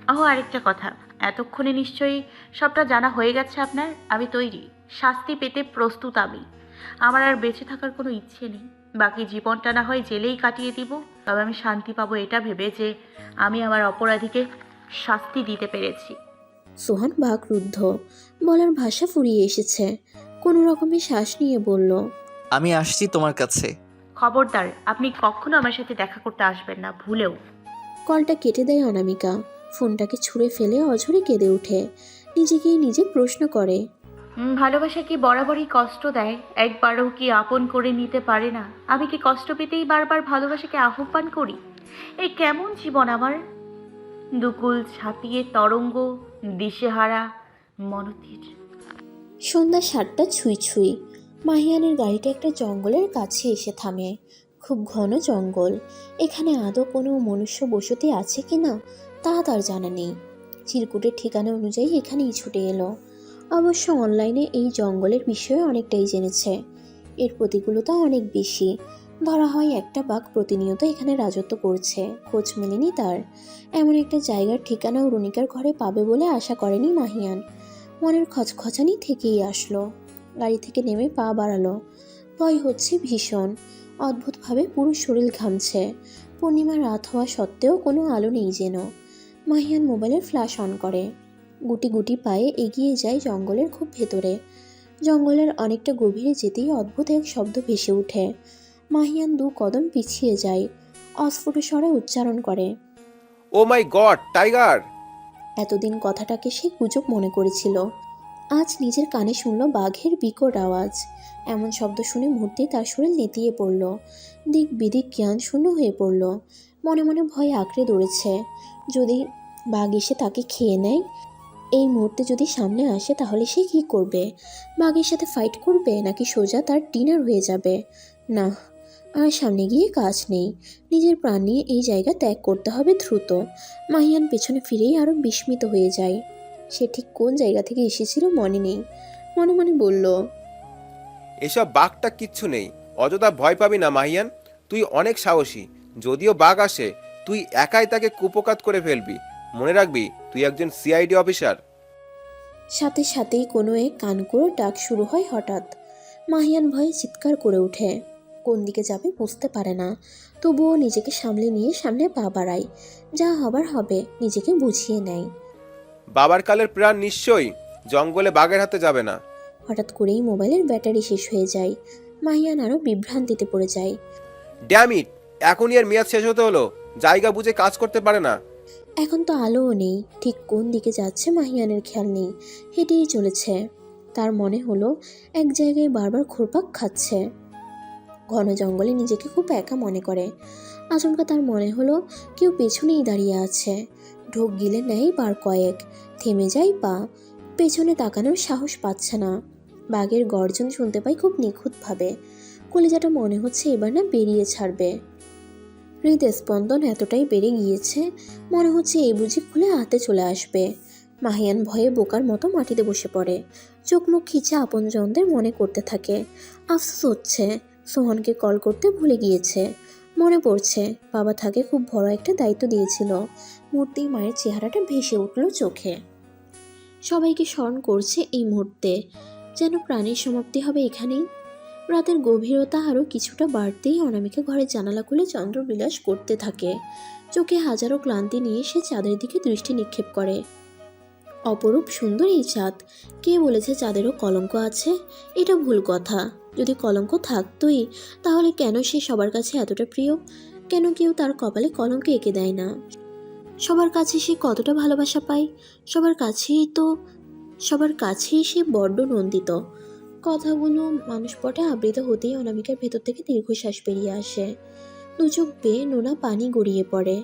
আরেকটা কথা, এতক্ষণে নিশ্চয়ই সবটা জানা হয়ে গেছে আপনার। আমি তৈরি, শাস্তি পেতে প্রস্তুত আমি। আমার আর বেঁচে থাকার কোনো ইচ্ছে নেই। বাকি জীবনটা না হয় জেলেই কাটিয়ে দিব, তবে আমি শান্তি পাবো এটা ভেবে যে আমি আমার অপরাধীকে শাস্তি দিতে পেরেছি। সোহান বাকরুদ্ধ, বলার ভাষা ফুরিয়ে এসেছে। কোনো রকমে শ্বাস নিয়ে বলল, আমি আসছি তোমার কাছে। খবরদার, আপনি কখনো আমার সাথে দেখা করতে আসবেন না, ভুলেও। কলটা কেটে দেয় অনামিকা। ফোনটাকে ছুঁড়ে ফেলে অঝরে কেঁদে ওঠে। নিজেকেই নিজে প্রশ্ন করে, ভালোবাসা কি বরাবরই কষ্ট দেয়? একবারও কি আপন করে নিতে পারে না? আমি কি কষ্ট পেতেই বারবার ভালোবাসাকে আহ্বান করি? এই কেমন জীবন আমার! দুকুল ছাপিয়ে তরঙ্গ, দিশেহারা মনতির। সন্ধ্যা 7টা ছুঁই ছুঁই। মাহিয়ানের গাড়িটা একটা জঙ্গলের কাছে এসে থামে। খুব ঘন জঙ্গল। এখানে আদৌ কোনো মনুষ্য বসতি আছে কি না তা তার জানা নেই। চিরকুটের ঠিকানা অনুযায়ী এখানেই ছুটে এলো। অবশ্য অনলাইনে এই জঙ্গলের বিষয়ে অনেকটাই জেনেছে। এর প্রতিকূলতা অনেক বেশি। ধরা হয় একটা বাঘ প্রতিনিয়ত এখানে রাজত্ব করছে, খোঁজ মেলেনি তার। এমন একটা জায়গার ঠিকানাও রুনিকার ঘরে পাবে বলে আশা করেনি মাহিয়ান। মনের খচখচানি থেকেই আসলো। গাড়ি থেকে নেমে পা বাড়ালো। ভয় হচ্ছে ভীষণ। অদ্ভুতভাবে পুরো শরীর ঘামছে। পূর্ণিমা রাত হওয়া সত্ত্বেও কোনো আলো নেই যেন। মাহিয়ান মোবাইলের ফ্ল্যাশ অন করে। গুটি গুটি পায়ে এগিয়ে যায় জঙ্গলের খুব ভেতরে। জঙ্গলের অনেকটা গভীরে যেতেই অদ্ভুত এক শব্দ ভেসে ওঠে। মাহিয়ান 2 কদম পিছিয়ে যায়। অস্ফুট স্বরে উচ্চারণ করে, ও মাই গড, টাইগার! এতদিন কথাটাকে সে গুজব মনে করেছিল। আজ নিজের কানে শুনল বাঘের বিকট আওয়াজ। এমন শব্দ শুনে মুহূর্তেই তার শরীর নেতিয়ে পড়ল। দিক বিদিক জ্ঞান শূন্য হয়ে পড়ল। মনে মনে ভয় আঁকড়ে ধরেছে। যদি বাঘ এসে তাকে খেয়ে নেয়, এই মুহূর্তে যদি সামনে আসে তাহলে সে কি করবে? বাঘের সাথে ফাইট করবে নাকি সোজা তার ডিনার হয়ে যাবে? না, আর সামনে গিয়ে কাজ নেই। নিজের প্রাণ নিয়ে এই জায়গা ত্যাগ করতে হবে দ্রুত। মাহিয়ান পেছনে ফিরেই আরো বিস্মিত হয়ে যায়। সে ঠিক কোন জায়গা থেকে এসেছিল মনে নেই। মনে মনে বলল, এসব বাঘটা কিচ্ছু নেই। অযথা ভয় পাবি না মাহিয়ান। তুই অনেক সাহসী। যদিও বাঘ আসে, তুই একাই তাকে কুপোকাত করে ফেলবি। মনে রাখবি, তুই একজন সিআইডি অফিসার। সাথে সাথেই কোনো এক কানকুড়ো ডাক শুরু হয় হঠাৎ। মাহিয়ান ভয়ে চিৎকার করে ওঠে। কোন দিকে যাবে বুঝতে পারে না। তবুও নিজেকে সামলে নিয়ে সামনে পা বাড়ায়। যা হবার হবে, নিজেকে বুঝিয়ে নেয়। বাবার কালের প্রাণ নিশ্চয়ই জঙ্গলে বাঘের হাতে যাবে না। হঠাৎ করেই মোবাইলের ব্যাটারি শেষ হয়ে যায়। মাহিয়ান আরও বিভ্রান্তিতে পড়ে যায়। Damn it! এখনই এর মেয়াদ শেষ হতে হলো। জায়গা বুঝে কাজ করতে পারে না। এখন তো আলোও নেই। ঠিক কোন দিকে যাচ্ছে মাহিয়ানের খেয়াল নেই। হেঁটেই চলেছে। তার মনে হলো এক জায়গায় বারবার ঘুরপাক খাচ্ছে। ঘন জঙ্গলে নিজেকে খুব একা মনে করে। আচমকা তার মনে হলো কেউ পেছনেই দাঁড়িয়ে আছে। ঢোক গিলে নেয় বার কয়েক। থেমে যায় পা। পেছনে তাকানোর সাহস পাচ্ছে না। বাঘের গর্জন শুনতে পাই খুব নিখুঁতভাবে। কলিজাটা মনে হচ্ছে এবার না বেরিয়ে ছাড়বে। হৃদস্পন্দন এতটাই বেড়ে গিয়েছে, মনে হচ্ছে এই বুঝি খুলে হাতে চলে আসবে। মাহিয়ান ভয়ে বোকার মতো মাটিতে বসে পড়ে। চোখ মুখ খিচে আপনজনদের মনে করতে থাকে। আফসোস হচ্ছে সোহনকে কল করতে ভুলে গিয়েছে। মনে পড়ছে বাবা তাকে খুব বড় একটা দায়িত্ব দিয়েছিল। মূর্তির মায়ের চেহারাটা ভেসে উঠল চোখে। সবাইকে স্মরণ করছে এই মুহূর্তে। যেন প্রাণের সমাপ্তি হবে এখানেই। রাতের গভীরতা আরও কিছুটা বাড়তেই অনামিকা ঘরের জানালা খুলে চন্দ্রবিলাস করতে থাকে। চোখে হাজারো ক্লান্তি নিয়ে সে চাঁদের দিকে দৃষ্টি নিক্ষেপ করে। অপরূপ সুন্দর এই চাঁদ। কে বলেছে চাঁদেরও কলঙ্ক আছে? এটা ভুল কথা। যদি কলঙ্ক থাকতোই, তাহলে কেন সে সবার কাছে এতটা প্রিয়? কেন কেউ তার কপালে কলঙ্ক এঁকে দেয় না? সবার কাছে সে কতটা ভালোবাসা পায়। সবার কাছেই সে বড্ড নন্দিত। কথাগুলো মানুষপটে আবৃত হতেই অনামিকার ভেতর থেকে দীর্ঘশ্বাস বেরিয়ে আসে। দু চোখ বেয়ে নোনা পানি গড়িয়ে পড়ে।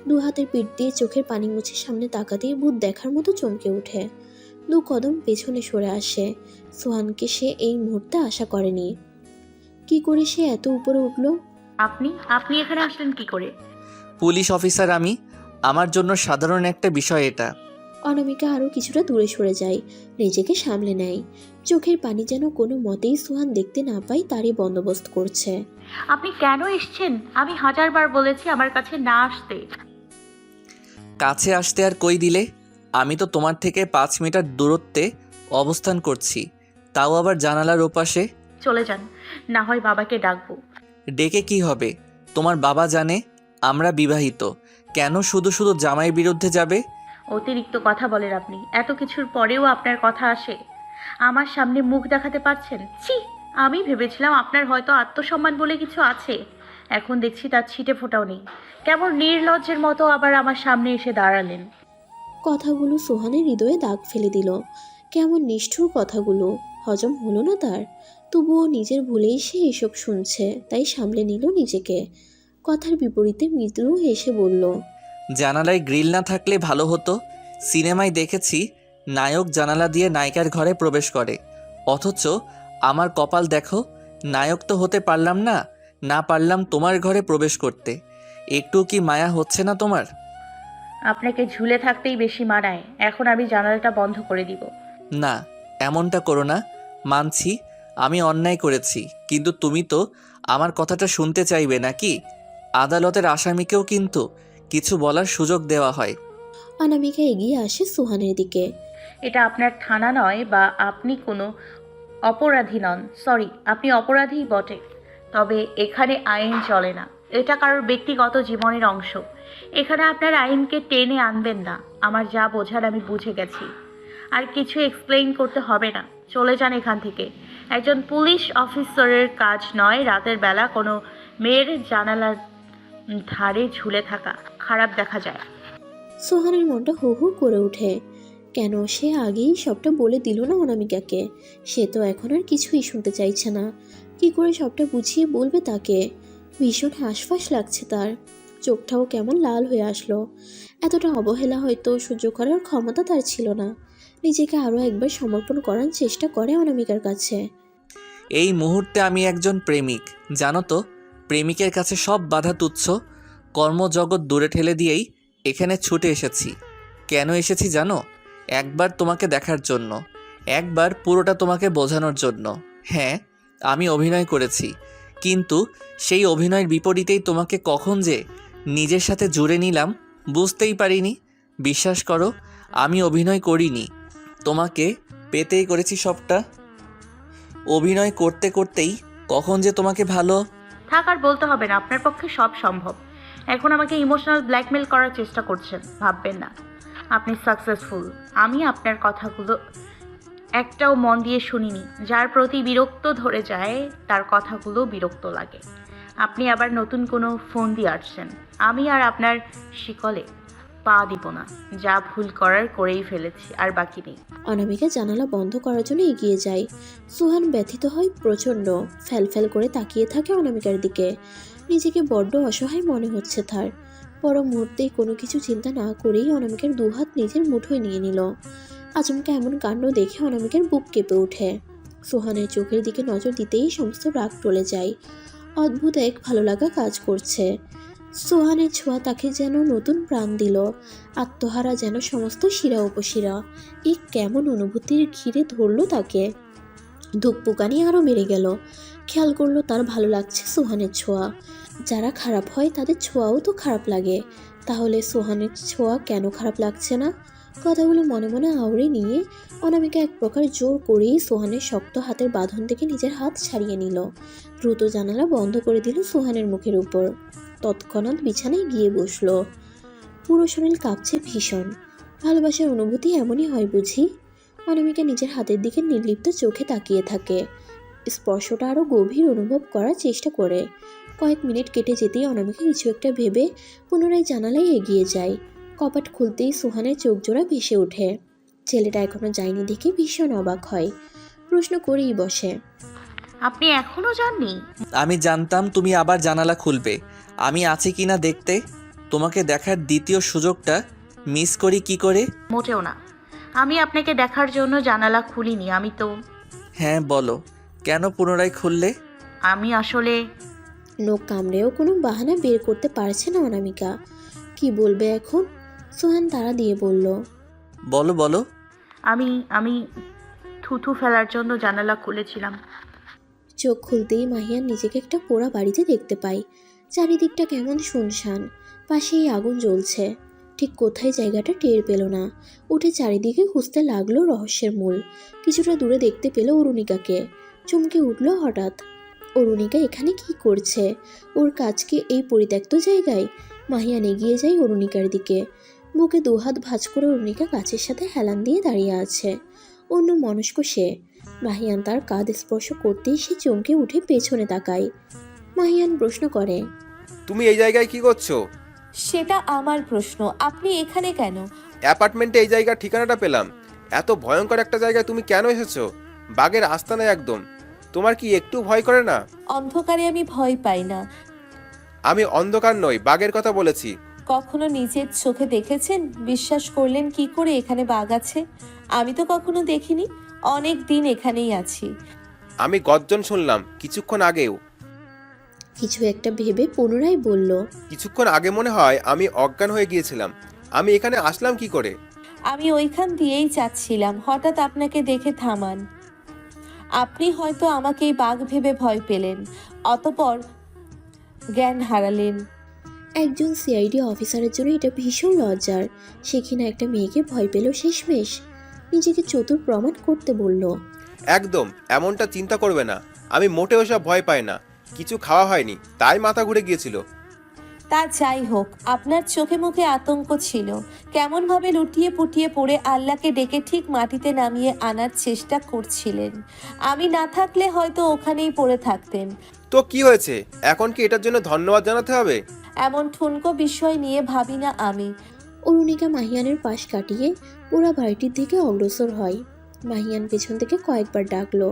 2 হাতের পিঠ দিয়ে চোখের পানি মুছে সামনে তাকাতেই ভূত দেখার মতো চমকে ওঠে। 2 কদম পেছনে সরে আসে। সোহানকে সে এই মুহূর্তে আশা করেনি। কি করে সে এত উপরে উঠল? আপনি আপনি এখানে আসলেন কি করে? পুলিশ অফিসার আমি। আমার জন্য সাধারণ একটা বিষয় এটা। অনামিকা আরও কিছুটা দূরে সরে যায়। নিজেকে সামলে নেয়। চোখের পানি যেন কোনো মতেই সোহান দেখতে না পায় তারই বন্দোবস্ত করছে। আপনি কেন এসছেন? আমি হাজারবার বলেছি আমার কাছে না আসতে। কাছে আসতে আর কই দিলে? আমি তো তোমার থেকে 5 মিটার দূরত্বে অবস্থান করছি, তাও আবার জানালার ওপাশে। চলে যান, না হয় বাবাকে ডাকবো। ডেকে কি হবে? তোমার বাবা জানে আমরা বিবাহিত, কেন শুধু শুধু জামাইয়ের বিরুদ্ধে যাবে? অতিরিক্ত কথা বলেন আপনি। এত কিছুর পরেও আপনার কথা আসে? আমার সামনে মুখ দেখাতে পারছেন? ছি! আমি ভেবেছিলাম আপনার হয়তো আত্মসম্মান বলে কিছু আছে, এখন দেখছি তার ছিটে ফোঁটাও নেই। কেমন নির্লজ্জের মতো আবার আমার সামনে এসে দাঁড়ালেন। কথাগুলো সোহানের হৃদয়ে দাগ ফেলে দিল। কেমন নিষ্ঠুর কথাগুলো, হজম হলো না তার। তবুও নিজের ভুলেই সে এসব শুনছে, তাই সামলে নিল নিজেকে। কথার বিপরীতে মৃদু হেসে বলল, জানালায় গ্রিল না থাকলে ভালো হতো। সিনেমায় দেখেছি নায়ক জানালা দিয়ে নায়িকার ঘরে প্রবেশ করে, অথচ আমার কপাল দেখো, নায়ক তো হতে পারলাম না, না পারলাম তোমার ঘরে প্রবেশ করতে। একটু কি মায়া হচ্ছে না তোমার? আপনাকে ঝুলে থাকতেই বেশি মানায়। এখন আমি জানালাটা বন্ধ করে দিব। না, এমনটা করো না। মানছি আমি অন্যায় করেছি, কিন্তু তুমি তো আমার কথাটা শুনতে চাইবে নাকি? আদালতের আসামিকেও কিন্তু কিছু বলার সুযোগ দেওয়া হয়। অনামিকা এগিয়ে আসে সোহানের দিকে। এটা আপনার থানা নয়, বা আপনি কোনো অপরাধী নন। সরি, আপনি অপরাধীই বটে, তবে এখানে আইন চলে না। এটা কারোর ব্যক্তিগত জীবনের অংশ। এখানে আপনার আইনকে টেনে আনবেন না। আমার যা বোঝার আমি বুঝে গেছি, আর কিছু এক্সপ্লেইন করতে হবে না। চলে যান এখান থেকে। একজন পুলিশ অফিসারের কাজ নয় রাতের বেলা কোনো মেয়ের জানালার ধারে ঝুলে থাকা। খারাপ দেখা যায়। সোহানের মনটা হু হু করে ওঠে। কেন সে আগেই সবটা বলে দিল না অনামিকাকে? সে তো এখন আর কিছুই শুনতে চাইছে না। কি করে সবটা বুঝিয়ে বলবে তাকে? ভীষণ হাঁসফাঁস লাগছে তার। চোখটাও কেমন লাল হয়ে আসলো। এতটা অবহেলা হয়তো সহ্য করার ক্ষমতা তার ছিল না। নিজেকে আরও একবার সমর্পণ করার চেষ্টা করে অনামিকার কাছে। এই মুহূর্তে আমি একজন প্রেমিক, জানো তো? প্রেমিকের কাছে সব বাধা তুচ্ছ। কর্মজগৎ দূরে ঠেলে দিয়েই এখানে ছুটে এসেছি। কেন এসেছি জানো? একবার তোমাকে দেখার জন্য, একবার পুরোটা তোমাকে বোঝানোর জন্য। হ্যাঁ, আমি অভিনয় করেছি, কিন্তু সেই অভিনয়ের বিপরীতেই তোমাকে কখন যে নিজের সাথে জুড়ে নিলাম বুঝতেই পারিনি। বিশ্বাস করো, আমি অভিনয় করিনি, তোমাকে পেতেই করেছি সবটা। অভিনয় করতে করতেই কখন যে তোমাকে ভালো। থাক, আর বলতে হবে না। আপনার পক্ষে সব সম্ভব। এখন আমাকে ইমোশনাল ব্ল্যাকমেল করার চেষ্টা করছেন, ভাববেন না আপনি সাকসেসফুল। আমি আপনার কথাগুলো একটাও মন দিয়ে শুনিনি। যার প্রতি বিরক্ত ধরে যায় তার কথাগুলো বিরক্ত লাগে। আপনি আবার নতুন কোনো ফোন দিয়ে আসছেন। আমি আর আপনার শিকলে পা দিব না। যা ভুল করার করেই ফেলেছি, আর বাকি নেই। অনামিকা জানালা বন্ধ করার জন্য এগিয়ে যায়। সোহান ব্যথিত হয় প্রচণ্ড। ফ্যাল করে তাকিয়ে থাকে অনামিকার দিকে। নিজেকে বড্ড অসহায় মনে হচ্ছে তার। পর মুহূর্তেই কোনো কিছু চিন্তা না করেই অনামিকার দুহাত নিজের মুঠোয় নিয়ে নিল। আচমকা এমন কাণ্ড দেখে অনামিকার বুক কেঁপে ওঠে। সোহানের চোখের দিকে নজর দিতেই সমস্ত রাগ টলে যায়। অদ্ভুত এক ভালো লাগা কাজ করছে। সোহানের ছোঁয়া তাকে যেন নতুন প্রাণ দিল। আত্মহারা যেন সমস্ত শিরা উপশিরা। এই কেমন অনুভূতির ঘিরে ধরল তাকে। ধুকপুকানি আরও বেড়ে গেল। খেয়াল করলো তার ভালো লাগছে সোহানের ছোঁয়া। যারা খারাপ হয় তাদের ছোঁয়াও তো খারাপ লাগে, তাহলে সোহানের ছোঁয়া কেন খারাপ লাগছে না? কথাগুলো মনে মনে আওড়ে নিয়ে অনামিকা এক প্রকার জোর করেই সোহানের শক্ত হাতের বাঁধন থেকে নিজের হাত ছাড়িয়ে নিল। দ্রুত জানালা বন্ধ করে দিল সোহানের মুখের উপর। তৎক্ষণাৎ বিছানায় গিয়ে বসলো। পুরো শরীর কাঁপছে ভীষণ। ভালোবাসার অনুভূতি এমনই হয় বুঝি? অনামিকা নিজের হাতের দিকে নির্লিপ্ত চোখে তাকিয়ে থাকে। স্পর্শটা আরও গভীর অনুভব করার চেষ্টা করে। কয়েক মিনিট কেটে যেতেই অনামিকা কিছু একটা ভেবে পুনরায় জানালায় এগিয়ে যায়। কপাট খুলতেই সোহানের চোখ জোড়া ভেসে ওঠে। ছেলেটা এখনো যায়নি দেখে ভীষণ অবাক হয়। প্রশ্ন করেই বসে, আপনি এখনো যাননি? আমি জানতাম তুমি আবার জানালা খুলবে। আমি আছি কিনা দেখতে। তোমাকে দেখার দ্বিতীয় সুযোগটা মিস করি কি করে? মোটেও না। আমি আপনাকে দেখার জন্য জানালা খুলিনি। আমি তো হ্যাঁ বলো, কেন পুনরায় খুললে? আমি আসলে নোক কামড়েও কোনো বাহানা বের করতে পারছে না অনামিকা। কি বলবে এখন? সোহান তাড়া দিয়ে বলল, বলো বলো। আমি আমি থুথু ফেলার জন্য জানালা খুলেছিলাম। চোখ খুলতেই মাহিয়ান নিজেকে একটা পোড়া বাড়িতে দেখতে পায়। চারিদিকটা কেমন শুনশান। পাশেই আগুন জ্বলছে। ঠিক কোথায় জায়গাটা টের পেল না। উঠে চারিদিকে খুঁজতে লাগলো রহস্যের মূল। কিছুটা দূরে দেখতে পেল অরুণিকাকে। চমকে উঠল হঠাৎ। অরুণিকা এখানে কি করছে? ওর কাজ কি এই পরিত্যক্ত জায়গায়? মাহিয়ান এগিয়ে যায় অরুণিকার দিকে। বুকে দুহাত ভাঁজ করে অরুণিকা গাছের সাথে হেলান দিয়ে দাঁড়িয়ে আছে। অন্য মনস্ক সে। মাহিয়ান তার কাঁধ স্পর্শ করতেই সে চমকে উঠে পেছনে তাকায়। মাহিয়ান প্রশ্ন করে, তুমি এই জায়গায় কি করছো? সেটা আমার প্রশ্ন, আপনি এখানে কেন? অ্যাপার্টমেন্টে এই জায়গার ঠিকানাটা পেলাম। এত ভয়ঙ্কর একটা জায়গায় তুমি কেন এসেছো? বাঘের আস্তানায় একদম। তোমার কি একটু ভয় করে না? অন্ধকারে আমি ভয় পাই না। আমি অন্ধকার নই, বাঘের কথা বলেছি। কখনো নিজের চোখে দেখেছেন? বিশ্বাস করলেন কি করে এখানে বাঘ আছে? আমি তো কখনো দেখিনি। অনেক দিন এখানেই আছি। আমি গর্জন শুনলাম কিছুক্ষণ আগেও। কিছু একটা ভেবে পুনরায় বলল, কিছুক্ষণ আগে মনে হয় আমি অজ্ঞান হয়ে গিয়েছিলাম। আমি এখানে আসলাম কি করে? আমি ওইখান দিয়েই যাচ্ছিলাম, হঠাৎ আপনাকে দেখে থামান। আপনি হয়তো আমাকে এই বাঘ ভেবে ভয় পেলেন, অতপর জ্ঞান হারালেন। একজন সিআইডি অফিসারের জন্য এটা ভীষণ লজ্জার। সে কিনা একটা মেয়েকে ভয় পেল শেষমেশ। নিজেকে চতুর প্রমাণ করতে বলল। একদম এমনটা চিন্তা করবে না। আমি মোটেও সব ভয় পাই না। কিছু খাওয়া হয়নি, তাই মাথা ঘুরে গিয়েছিল। তা যাই হোক, আপনার চোখে মুখে আতঙ্ক ছিল। কেমনভাবে লুটিয়ে পুটিয়ে পড়ে আল্লাহকে ডেকে ঠিক মাটিতে নামিয়ে আনার চেষ্টা করছিলেন। আমি না থাকলে হয়তো ওখানেই পড়ে থাকতেন। তো কি হয়েছে? এখন কি এটার জন্য ধন্যবাদ জানাতে হবে? এমন ঠুনকো বিষয় নিয়ে ভাবি না আমি। অরুণিকা মাহিয়ানের পাশ কাটিয়ে পুরা বাড়িটির দিকে অগ্রসর হয়। মাহিয়ান পেছন থেকে কয়েকবার ডাকলো,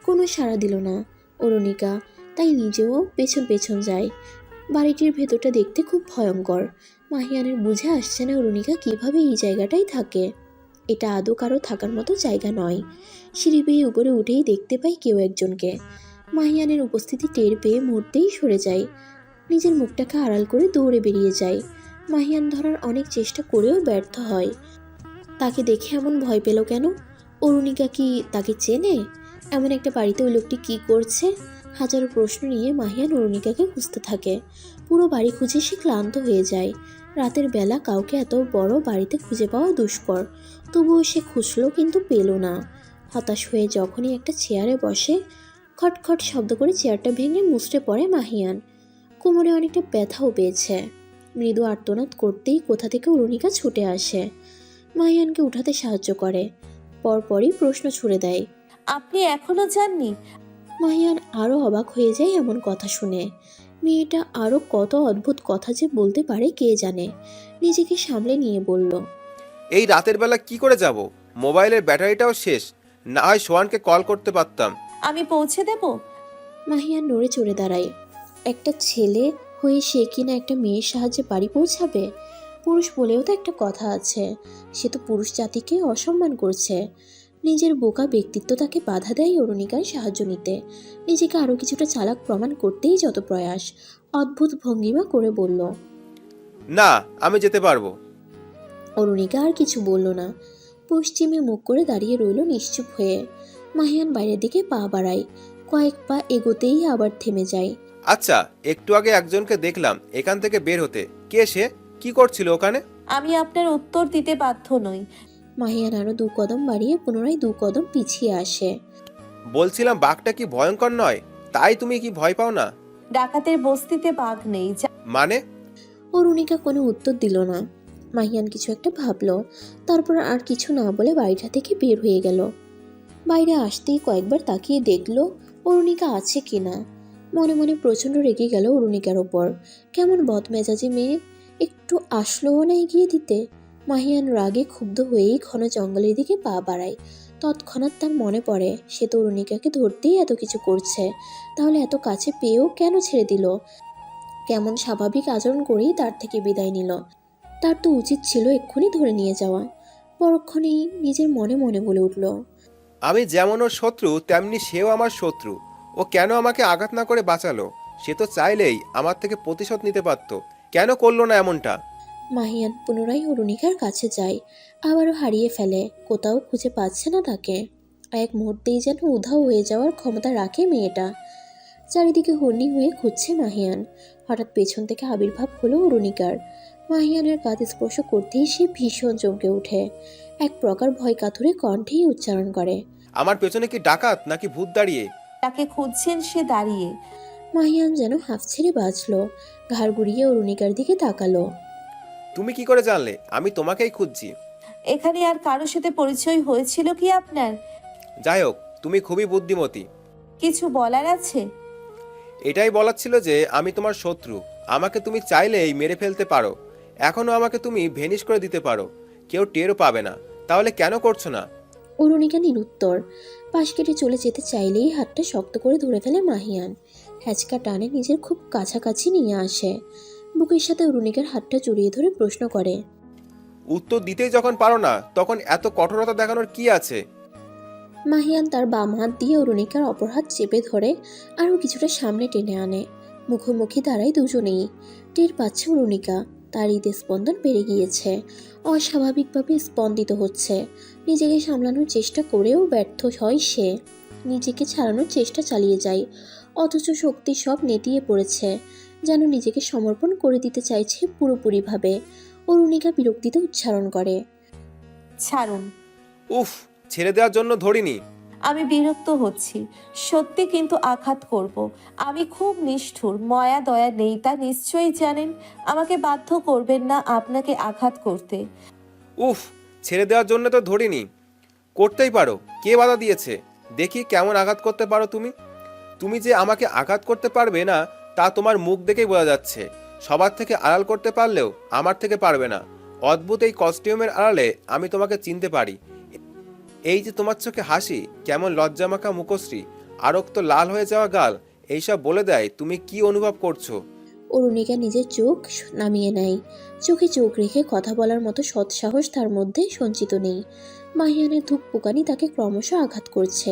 কোনো সাড়া দিল না অরুণিকা। তাই নিজেও পেছন পেছন যায়। বাড়িটির ভেতরটা দেখতে খুব ভয়ঙ্কর। মাহিয়ানের বুঝে আসছে না অরুণিকা কিভাবে এই জায়গাটাই থাকে। এটা আদৌ কারো থাকার মতো জায়গা নয়। সিঁড়ি বেয়ে উপরে উঠেই দেখতে পাই কেউ একজনকে। মাহিয়ানের উপস্থিতি টের পেয়ে মুহূর্তেই সরে যায়। নিজের মুখটাকে আড়াল করে দৌড়ে বেরিয়ে যায়। মাহিয়ান ধরার অনেক চেষ্টা করেও ব্যর্থ হয়। তাকে দেখে এমন ভয় পেল কেন? অরুণিকা কি তাকে চেনে? এমন একটা বাড়িতে ওই লোকটি কী করছে? হাজারো প্রশ্ন নিয়ে মাহিয়ান অরুণিকাকে খুঁজতে থাকে। পুরো বাড়ি খুঁজে সে ক্লান্ত হয়ে যায়। রাতের বেলা কাউকে এত বড় বাড়িতে খুঁজে পাওয়া দুষ্কর। তবুও সে খুঁজলো কিন্তু পেল না। হতাশ হয়ে যখনই একটা চেয়ারে বসে, খটখট শব্দ করে চেয়ারটা ভেঙে মুচড়ে পড়ে মাহিয়ান। কোমরে অনেকটা ব্যথাও পেয়েছে। মৃদু আর্তনাদ করতেই কোথা থেকে অরুণিকা ছুটে আসে। মাহিয়ানকে উঠাতে সাহায্য করে, পরপরই প্রশ্ন ছুড়ে দেয়। আপনি এখনো যাননি? মাহিয়ান আরও অবাক হয়ে যায় এমন কথা শুনে। মেয়েটা আরও কত অদ্ভুত কথা যে বলতে পারে কে জানে। নিজেকে সামলে নিয়ে বলল, এই রাতের বেলা কি করে যাব? মোবাইলের ব্যাটারিটাও শেষ। না হয় সোহানকে কল করতে পারতাম। আমি পৌঁছে দেব। মাহিয়ান নড়ে চড়ে দাঁড়ায়। একটা ছেলে হয়ে সে কিনা একটা মেয়ের সাহায্যে বাড়ি পৌঁছাবে? পুরুষ বলেও তো একটা কথা আছে। সে তো পুরুষ জাতিকে অসম্মান করছে। নিজের বোকা ব্যক্তিত্ব তাকে বাধা দেয় অরুণিকার সাহায্য নিতে। নিজেকে আরও কিছুটা চালাক প্রমাণ করতেই যত প্রয়াস। অদ্ভুত ভঙ্গিমা করে বলল। না, আমি যেতে পারবো। অরুণিকা আর কিছু বলল না। পশ্চিমে মুখ করে দাঁড়িয়ে রইল নিশ্চুপ হয়ে। মাহিয়ান বাইরের দিকে পা বাড়ায়। কয়েক পা এগোতেই আবার থেমে যায়। আচ্ছা, একটু আগে একজনকে দেখলাম এখান থেকে বের হতে। কে সে? কি করছিল ওখানে? আমি আপনার উত্তর দিতে বাধ্য নই। মাহিয়ান আরও 2 কদম বাড়িয়ে পুনরায় 2 কদম পিছিয়ে আসে। বলছিলাম বাঘটা কি ভয়ঙ্কর নয়? তাই তুমি কি ভয় পাও না? ডাকাতের বস্তিতে বাঘ নেই। মানে? অরুণিকা কোনো উত্তর দিল না। মাহিয়ান কিছু একটা ভাবলো, তারপর আর কিছু না বলে বাড়িটা থেকে বের হয়ে গেল। বাইরে আসতেই কয়েকবার তাকিয়ে দেখলো অরুণিকা আছে কিনা। মনে মনে প্রচণ্ড রেগে গেল অরুণিকার ওপর। কেমন বদমেজাজি মেয়ে, একটু আসলোও না এগিয়ে দিতে। মাহিয়ান রাগে ক্ষুব্ধ হয়েই ঘন জঙ্গলের দিকে পা বাড়ায়। তৎক্ষণাৎ তার মনে পড়ে সে তো অরুণিকাকে ধরতেই এত কিছু করছে, তাহলে এত কাছে পেয়েও কেন ছেড়ে দিল? কেমন স্বাভাবিক আচরণ করেই তার থেকে বিদায় নিল। তার তো উচিত ছিল এক্ষুনি ধরে নিয়ে যাওয়া। পরক্ষণেই নিজের মনে মনে বলে উঠল, আমি যেমন ওর শত্রু তেমনি সেও আমার শত্রু। ও কেন আমাকে আঘাত না করে বাঁচালো? সে তো চাইলেই আমার থেকে প্রতিশোধ নিতে পারত। কেন করলো না এমনটা? মাহিয়ান পুনরায় অরুণিকার কাছে যায়। আবারও হারিয়ে ফেলে, কোথাও খুঁজে পাচ্ছে না তাকে। এক মুহূর্তেই যেন উধাও হয়ে যাওয়ার ক্ষমতা রাখে মেয়েটা। চারিদিকে হন্যি হয়ে খুঁজছে মাহিয়ান। হঠাৎ পেছন থেকে আবির্ভাব হলো অরুণিকার। মাহিয়ানের কাঁধ স্পর্শ করতেই সে ভীষণ চমকে ওঠে। এক প্রকার ভয় কাতুরে কণ্ঠেই উচ্চারণ করে। আমার পেছনে কি ডাকাত নাকি ভূত দাঁড়িয়ে? তাকে খুঁজছেন সে দাঁড়িয়ে। মাহিয়ান যেন হাঁফ ছেড়ে বাঁচল, ঘাড় ঘুরিয়ে অরুণিকার দিকে তাকালো। তুমি কি করে জানলে আমি তোমাকেই খুঁজছি? এখানে আর কারোর সাথে পরিচয় হয়েছিল কি আপনার? যাই হোক, তুমি খুবই বুদ্ধিমতী। কিছু বলার আছে? এটাই বলার ছিল যে আমি তোমার শত্রু। আমাকে তুমি চাইলেই মেরে ফেলতে পারো, এখনও আমাকে তুমি ভেনিশ করে দিতে পারো, কেউ টেরও পাবে না। তাহলে কেন করছো না? অরুণিকা নিরুত্তর। পাশ কেটে চলে যেতে চাইলেই হাতটা শক্ত করে ধরে ফেলে মাহিয়ান। হ্যাচকা টানে নিজের খুব কাছাকাছি নিয়ে আসে, বুকের সাথে অরুণিকার হাতটা জড়িয়ে ধরে প্রশ্ন করে। উত্তর দিতেই যখন পারো না, তখন এত কঠোরতা দেখানোর কি আছে? মাহিয়ান তার বাম হাত দিয়ে অরুণিকার অপর হাত চেপে ধরে আরও কিছুটা সামনে টেনে আনে। মুখোমুখি দাঁড়ায় দুজনেই। টের পাচ্ছে অরুণিকা, তার হৃদস্পন্দন বেড়ে গিয়েছে, অস্বাভাবিকভাবে স্পন্দিত হচ্ছে। নিজেকে সামলানোর চেষ্টা করেও ব্যর্থ হয় সে। নিজেকে ছাড়ানোর চেষ্টা চালিয়ে যায়, অথচ শক্তি সব নেতিয়ে পড়েছে, যেন নিজেকে সমর্পণ করে দিতে চাইছে পুরোপুরিভাবে। অরুণিকা বিরক্তিতে উচ্চারণ করে। ছাড়ুন। উফ, ছেড়ে দেওয়ার জন্য ধরিনি। আমি বিরক্ত হচ্ছি সত্যি, কিন্তু আঘাত করব। আমি খুব নিষ্ঠুর, ময়া দয়া নেই তা নিশ্চয়ই জানেন। আমাকে বাধ্য করবেন না আপনাকে আঘাত করতে। উফ, ছেড়ে দেওয়ার জন্য তো ধরিনি। করতেই পারো, কে বাধা দিয়েছে? দেখি কেমন আঘাত করতে পারো তুমি। তুমি যে আমাকে আঘাত করতে পারবে না তা তোমার মুখ দেখেই বোঝা যাচ্ছে। সবার থেকে আড়াল করতে পারলেও আমার থেকে পারবে না। অদ্ভুত এই কস্টিউমের আড়ালে আমি তোমাকে চিনতে পারি। এই যে তোমার চোখে হাসি, কেমন লজ্জামাখা মুখশ্রী, আরক্ত লাল হয়ে যাওয়া গাল, এইসব বলে দেয় তুমি কি অনুভব করছো। অরুণিকা নিজের চোখ নামিয়ে নেয়। চোখে চোখ রেখে কথা বলার মতো সৎসাহস তার মধ্যে সঞ্চিত নেই। মাহিয়ানের ধূপ পোকানি তাকে ক্রমশ আঘাত করছে,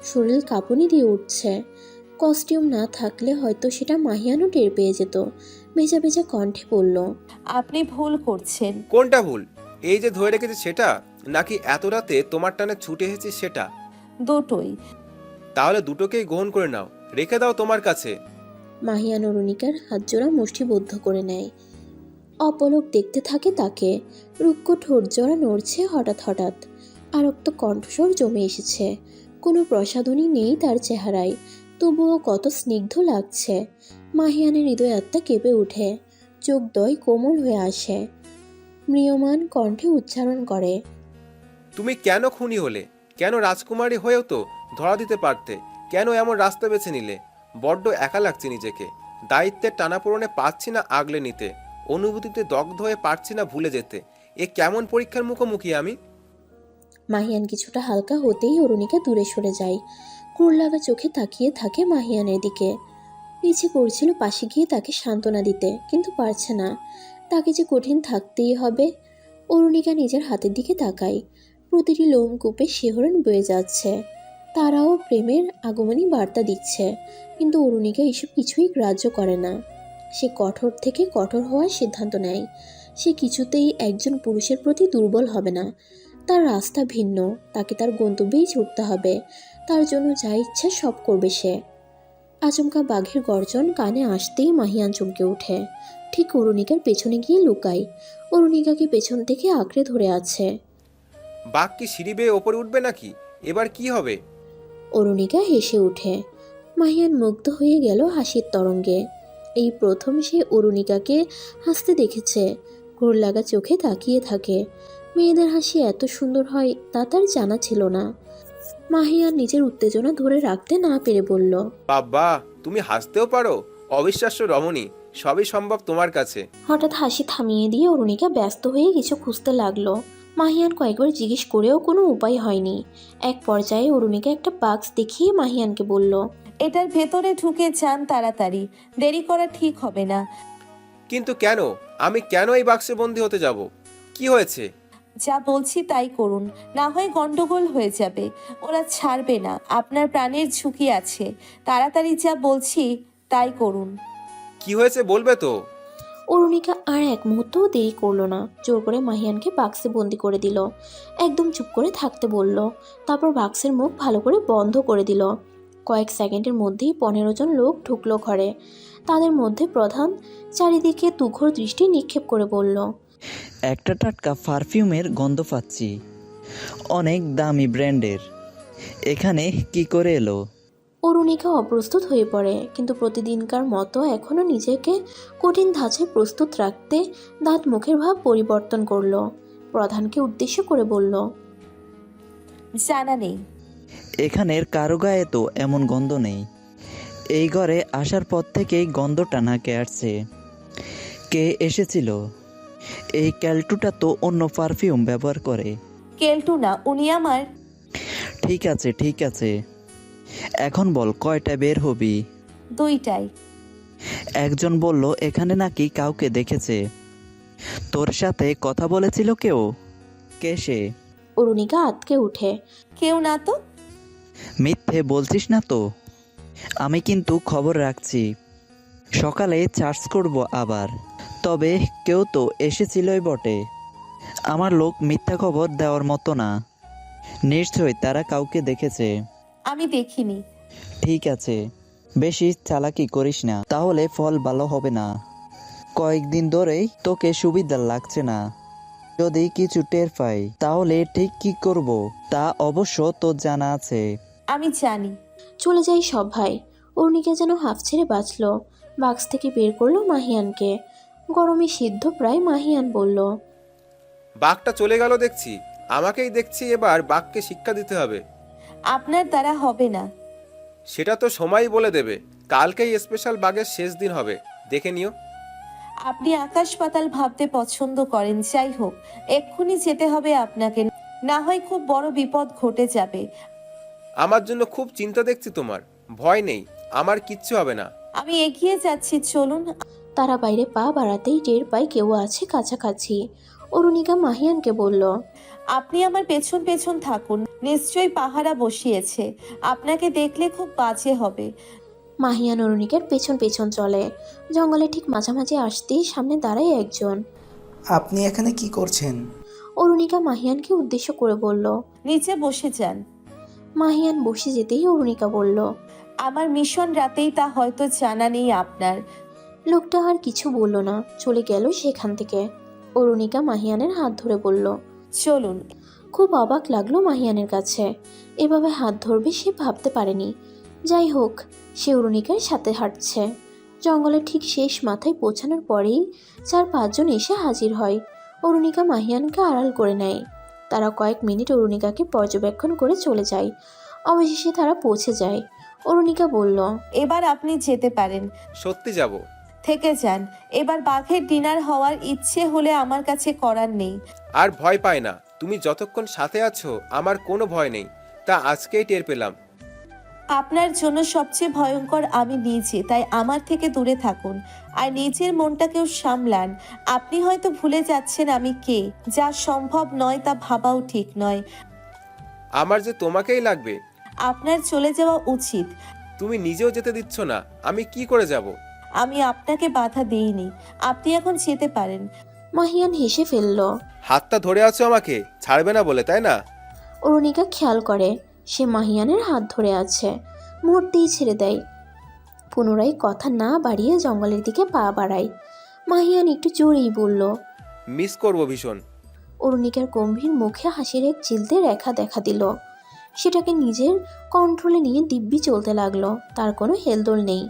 শরীর কাঁপুনি দিয়ে উঠছে। কস্টিউম না থাকলে হয়তো সেটা মাহিয়ানও টের পেয়ে যেত। ভেজা ভেজা কণ্ঠে বলল। আপনি ভুল করছেন। কোনটা ভুল? এই যে ধরে রেখেছি সেটা, নাকি এত রাতে তোমার টানে ছুটে এসেছি সেটা? দুটোই। তাহলে দুটোকেই গ্রহণ করে নাও, রেখে দাও তোমার কাছে। মাহিয়ান অরুণিকার হাত জোড়া মুষ্টিবদ্ধ করে নেয়, অপলক দেখতে থাকে তাকে। রুক্ষ ঠোঁট জোড়া নড়ছে হঠাৎ হঠাৎ, আরক্ত কণ্ঠস্বর জমে এসেছে। কোনো প্রসাধনী নেই তার চেহারায়, তবুও কত স্নিগ্ধ লাগছে। মাহিয়ানের হৃদয় আত্মা কেঁপে ওঠে, চোখ দয় কোমল হয়ে আসে। ম্রিয়মান কণ্ঠে উচ্চারণ করে। তুমি কেন খুনি হলে? কেন রাজকুমারী হয়েও তো ধরা দিতে পারতে? কেন এমন রাস্তা বেছে নিলে? বড্ড একা লাগছে নিজেকে। দায়িত্বের টানাপোড়েনে পারছি না আগলে নিতে, অনুভূতিতে দগ্ধ হয়ে পারছি না ভুলে যেতে। এ কেমন পরীক্ষার মুখোমুখি আমি? মাহিয়ান কিছুটা হালকা হতেই অরুণিকা দূরে সরে যায়। ক্রোড় লাগা চোখে তাকিয়ে থাকে মাহিয়ানের দিকে। ইচ্ছে করছিল পাশে গিয়ে তাকে সান্ত্বনা দিতে, কিন্তু পারছে না। তাকে যে কঠিন থাকতেই হবে। অরুণিকা নিজের হাতের দিকে তাকায়, প্রতিটি লোমকূপে শিহরণ বয়ে যাচ্ছে। তারাও প্রেমের আগমনী বার্তা দিচ্ছে, কিন্তু অরুণিকা এসব কিছুই গ্রাহ্য করে না। সে কঠোর থেকে কঠোর হওয়ার সিদ্ধান্ত নেয়। সে কিছুতেই একজন পুরুষের প্রতি দুর্বল হবে না। তার রাস্তা ভিন্ন, তাকে তার গন্তব্যেই ছুটতে হবে। তার জন্য যা ইচ্ছা সব করবে সে। আচমকা বাঘের গর্জন কানে আসতেই মাহিয়ান চমকে ওঠে, ঠিক অরুণিকার পেছনে গিয়ে লুকায়। অরুণিকাকে পেছন থেকে আঁকড়ে ধরে আছে। বাঘ কি সিঁড়ি বেয়ে ওপরে উঠবে নাকি? এবার কি হবে? অরুণিকা হেসে ওঠে। মাহিয়ান মুগ্ধ হয়ে গেল হাসির তরঙ্গে। এই প্রথম সে অরুণিকাকে হাসতে দেখেছে। ঘোর লাগা চোখে তাকিয়ে থাকে। মেয়েদের হাসি এত সুন্দর হয় তা তার জানা ছিল না। মাহিয়ান নিজের উত্তেজনা ধরে রাখতে না পেরে বলল। বাবা, তুমি হাসতেও পারো? অবিশ্বাস্য রমণী, সবই সম্ভব তোমার কাছে। হঠাৎ হাসি থামিয়ে দিয়ে অরুণিকা ব্যস্ত হয়ে কিছু খুঁজতে লাগলো। মাহিয়ান কয়েকবার জিজ্ঞেস করেও কোনো উপায় হয়নি। এক পর্যায়ে অরুণিকা একটা বাক্স দেখিয়ে মাহিয়ানকে বলল। এটার ভেতরে ঢুকে যান তাড়াতাড়ি, দেরি করা ঠিক হবে না। কিন্তু কেন? আমি কেন এই বাক্সে বন্দি হতে যাব? কি হয়েছে? যা বলছি তাই করুন, না হয় গন্ডগোল হয়ে যাবে। ওরা ছাড়বে না, আপনার প্রাণের ঝুঁকি আছে। তাড়াতাড়ি যা বলছি তাই করুন। কি হয়েছে বলবে তো? অরুণিকা আর এক মুহূর্তও দেরি করলো না, জোর করে মাহিয়ানকে বাক্সে বন্দি করে দিল। একদম চুপ করে থাকতে বলল। তারপর বাক্সের মুখ ভালো করে বন্ধ করে দিল। কয়েক সেকেন্ডের মধ্যেই 15 জন লোক ঢুকলো ঘরে। তাদের মধ্যে প্রধান চারিদিকে তুখোড় দৃষ্টি নিক্ষেপ করে বলল, একটা টাটকা পারফিউমের গন্ধ পাচ্ছি, অনেক দামি ব্র্যান্ডের। এখানে কি করে এলো? অরুণিকা অপ্রস্তুত হয়ে পড়ে, কিন্তু প্রতিদিনকার মতো এখনও নিজেকে কঠিন ধাঁচে প্রস্তুত রাখতে দাঁত মুখের ভাব পরিবর্তন করলো। প্রধানকে উদ্দেশ্য করে বলল, জানা নেই। এখানের কারো গায়ে তো এমন গন্ধ নেই। এই ঘরে আসার পর থেকেই গন্ধটা নাকে আসছে। কে এসেছিল? এই ক্যালটুটা তো অন্য পারফিউম ব্যবহার করে। কেলটু না, উনি আমার। ঠিক আছে ঠিক আছে, এখন বল কয়টা বের হবি? 2টাই। একজন বলল এখানে নাকি কাউকে দেখেছে। তোর সাথে কথা বলেছিল কেউ? কে সে? অরুণিকা আতকে উঠে। কেউ না তো। মিথ্যে বলছিস না তো? আমি কিন্তু খবর রাখছি, সকালে চার্জ করব আবার। তবে কেউ তো এসেছিলই বটে। আমার লোক মিথ্যা খবর দেওয়ার মতো না। নিশ্চয়ই তারা কাউকে দেখেছে। আমি দেখিনি। ঠিক আছে, বেশি চালাকি করিস না, তাহলে ফল ভালো হবে না। কয়েকদিন ধরেই তোকে সুবিধা লাগছে না। যদি কিছু টের পাই তাহলে ঠিক কি করব তা অবশ্য তোর জানা আছে। আমি জানি। চলে যাই সব ভাই। অরুণিকা যেন হাফ ছেড়ে বাঁচল। বাক্স থেকে বের করলো মাহিয়ানকে। গরমে সিদ্ধ প্রায় মাহিয়ান বলল, বাঘটা চলে গেল দেখছি। আমাকেই দেখছি এবার বাঘকে শিক্ষা দিতে হবে। আপনার দ্বারা হবে না। সেটা তো সময়ই বলে দেবে। কালকেই স্পেশাল বাঘের শেষ দিন হবে, দেখে নিও। আপনি আকাশ পাতাল ভাবতে পছন্দ করেন, যাই হোক এক্ষুনি যেতে হবে আপনাকে, না হয় খুব বড় বিপদ ঘটে যাবে। আমার জন্য খুব চিন্তা দেখছি তোমার। ভয় নেই, আমার কিচ্ছু হবে না। আমি এগিয়ে যাচ্ছি, চলুন। তারা বাইরে পা বাড়াতেই টের পায় কেউ আছে কাছাকাছি। অরুণিকা মাহিয়ানকে বলল, আপনি আমার পেছন পেছন থাকুন, নিশ্চয়ই পাহারা বসিয়েছে। আপনাকে দেখলে খুব বাজে হবে। মাহিয়ান অরুণিকার পেছন পেছন চলে। জঙ্গলে ঠিক মাঝামাঝি আসতেই সামনে দাঁড়ায় একজন। আপনি এখানে কি করছেন? অরুণিকা মাহিয়ানকে উদ্দেশ্য করে বলল। নিচে বসে যান। মাহিয়ান বসে যেতেই অরুণিকা বলল, আমার মিশন রাতেই, তা হয়তো জানা নেই আপনার। লোকটা আর কিছু বলল না, চলে গেল সেখান থেকে। অরুণিকা মাহিয়ানের হাত ধরে বলল, চলুন। খুব অবাক লাগলো মাহিয়ানের কাছে। এভাবে হাত ধরবে সে ভাবতে পারেনি। যাই হোক, সে অরুণিকার সাথে হাঁটছে। জঙ্গলের ঠিক শেষ মাথায় পৌঁছানোর পরেই 4-5 জন এসে হাজির হয়। অরুণিকা মাহিয়ানকে আড়াল করে নেয়। তারা কয়েক মিনিট অরুণিকাকে পর্যবেক্ষণ করে চলে যায়। অবশেষে তারা পৌঁছে যায়। অরুণিকা বলল, এবার আপনি যেতে পারেন। সত্যি যাব? থেকে যান। এবার বাঘের ডিনার হওয়ার ইচ্ছে হলে আমার কাছে করার নেই। আর ভয় পায় না। তুমি যতক্ষণ সাথে আছো আমার কোনো ভয় নেই, তা আজকেই টের পেলাম। আপনার জন্য সবচেয়ে ভয়ঙ্কর আমি নিজে, তাই আমার থেকে দূরে থাকুন। আর নিজের মনটাকেও সামলান। আপনি হয়তো ভুলে যাচ্ছেন আমি কে। যা সম্ভব নয় তা ভাবাও ঠিক নয়। আমার যে তোমাকেই লাগবে। আপনার চলে যাওয়া উচিত। তুমি নিজেও যেতে দিচ্ছ না, আমি কি করে যাব? আমি আপনাকে বাধা দেইনি। আপনি এখন যেতে পারেন। মাহিয়ান হেসে ফেলল। হাতটা ধরে আছো আমাকে, ছাড়বে না বলে, তাই না? অরুণিকা খেয়াল করে সে মাহিয়ানের হাত ধরে আছে। মুহূর্তেই ছেড়ে দেয়। পুনরায় কথা না বাড়িয়ে জঙ্গলের দিকে পা বাড়ায়। মাহিয়ান একটু জোরেই বলল, মিস করবো ভীষণ। অরুণিকার গম্ভীর মুখে হাসির এক চিলতে রেখা দেখা দিল। সেটাকে নিজের কন্ট্রোলে নিয়ে দিব্যি চলতে লাগলো। তার কোনো হেলদোল নেই।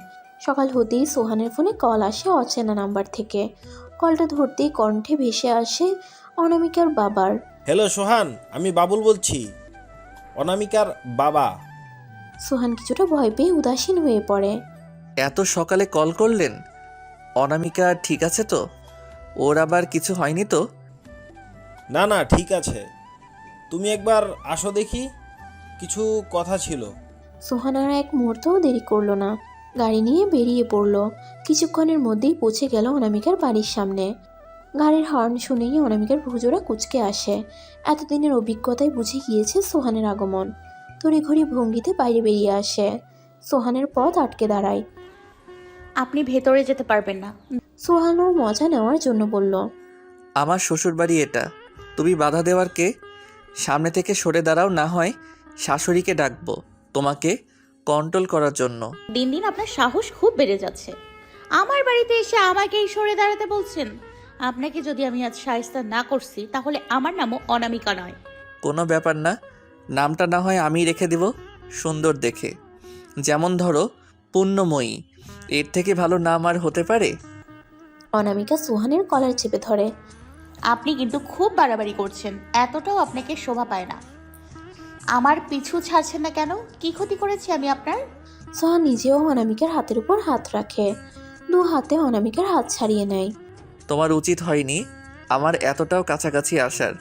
সকাল হতেই সোহানের ফোনে কল আসে অচেনা নাম্বার থেকে। কলটা ধরতেই কণ্ঠে ভেসে আসে অনামিকার বাবার। হ্যালো সোহান, আমি বাবুল বলছি, অনামিকার বাবা। সোহান কিছুটা ভয় পেয়ে উদাসীন হয়ে পড়ে। এত সকালে কল করলেন? অনামিকা ঠিক আছে তো? ওর আবার কিছু হয়নি তো? না না, ঠিক আছে। তুমি একবার আসো দেখি, কিছু কথা ছিল। সোহান আর এক মুহূর্তও দেরি করলো না। গাড়ি নিয়ে বেরিয়ে পড়লো। কিছুক্ষণের মধ্যেই পৌঁছে গেল অনামিকার বাড়ির সামনে। গাড়ির হর্ন শুনেই অনামিকার ভুজোরা কুঁচকে আসে। এতদিনের অভিজ্ঞতায় বুঝে গিয়েছে সোহানের আগমন। তড়িঘড়ি ভঙ্গিতে বাইরে বেরিয়ে আসে। সোহানের পথ আটকে দাঁড়ায়। আপনি ভেতরে যেতে পারবেন না। সোহানও মজা নেওয়ার জন্য বলল, আমার শ্বশুরবাড়ি এটা, তুমি বাধা দেওয়ার কে? সামনে থেকে সরে দাঁড়াও, না হয় শাশুড়িকে ডাকবো তোমাকে কন্ট্রোল করার জন্য। দিন দিন আপনার সাহস খুব বেড়ে যাচ্ছে। আমার বাড়িতে এসে আমাকেই সরে দাঁড়াতে বলছেন? আপনাকে যদি আমি আজ শায়েস্তা না করছি তাহলে আমার নামও অনামিকা নয়। কোনো ব্যাপার না, নামটা না হয় আমি রেখে দেব সুন্দর দেখে, যেমন ধরো পুণ্যময়ী। এর থেকে ভালো নাম আর হতে পারে? অনামিকা সোহানের কলার চেপে ধরে। আপনি কিন্তু খুব বাড়াবাড়ি করছেন, এতটাও আপনাকে শোভা পায় না। আমার পিছু ছাড়ছেন না কেন? কি ক্ষতি করেছি আমি আপনার? সোহান নিজেও অনামিকার হাতের উপর হাত রাখে, দু হাতে অনামিকার হাত ছাড়িয়ে নেয়। তোমার উচিত হয়নি আমার এতটাও কাছাকাছি আসার।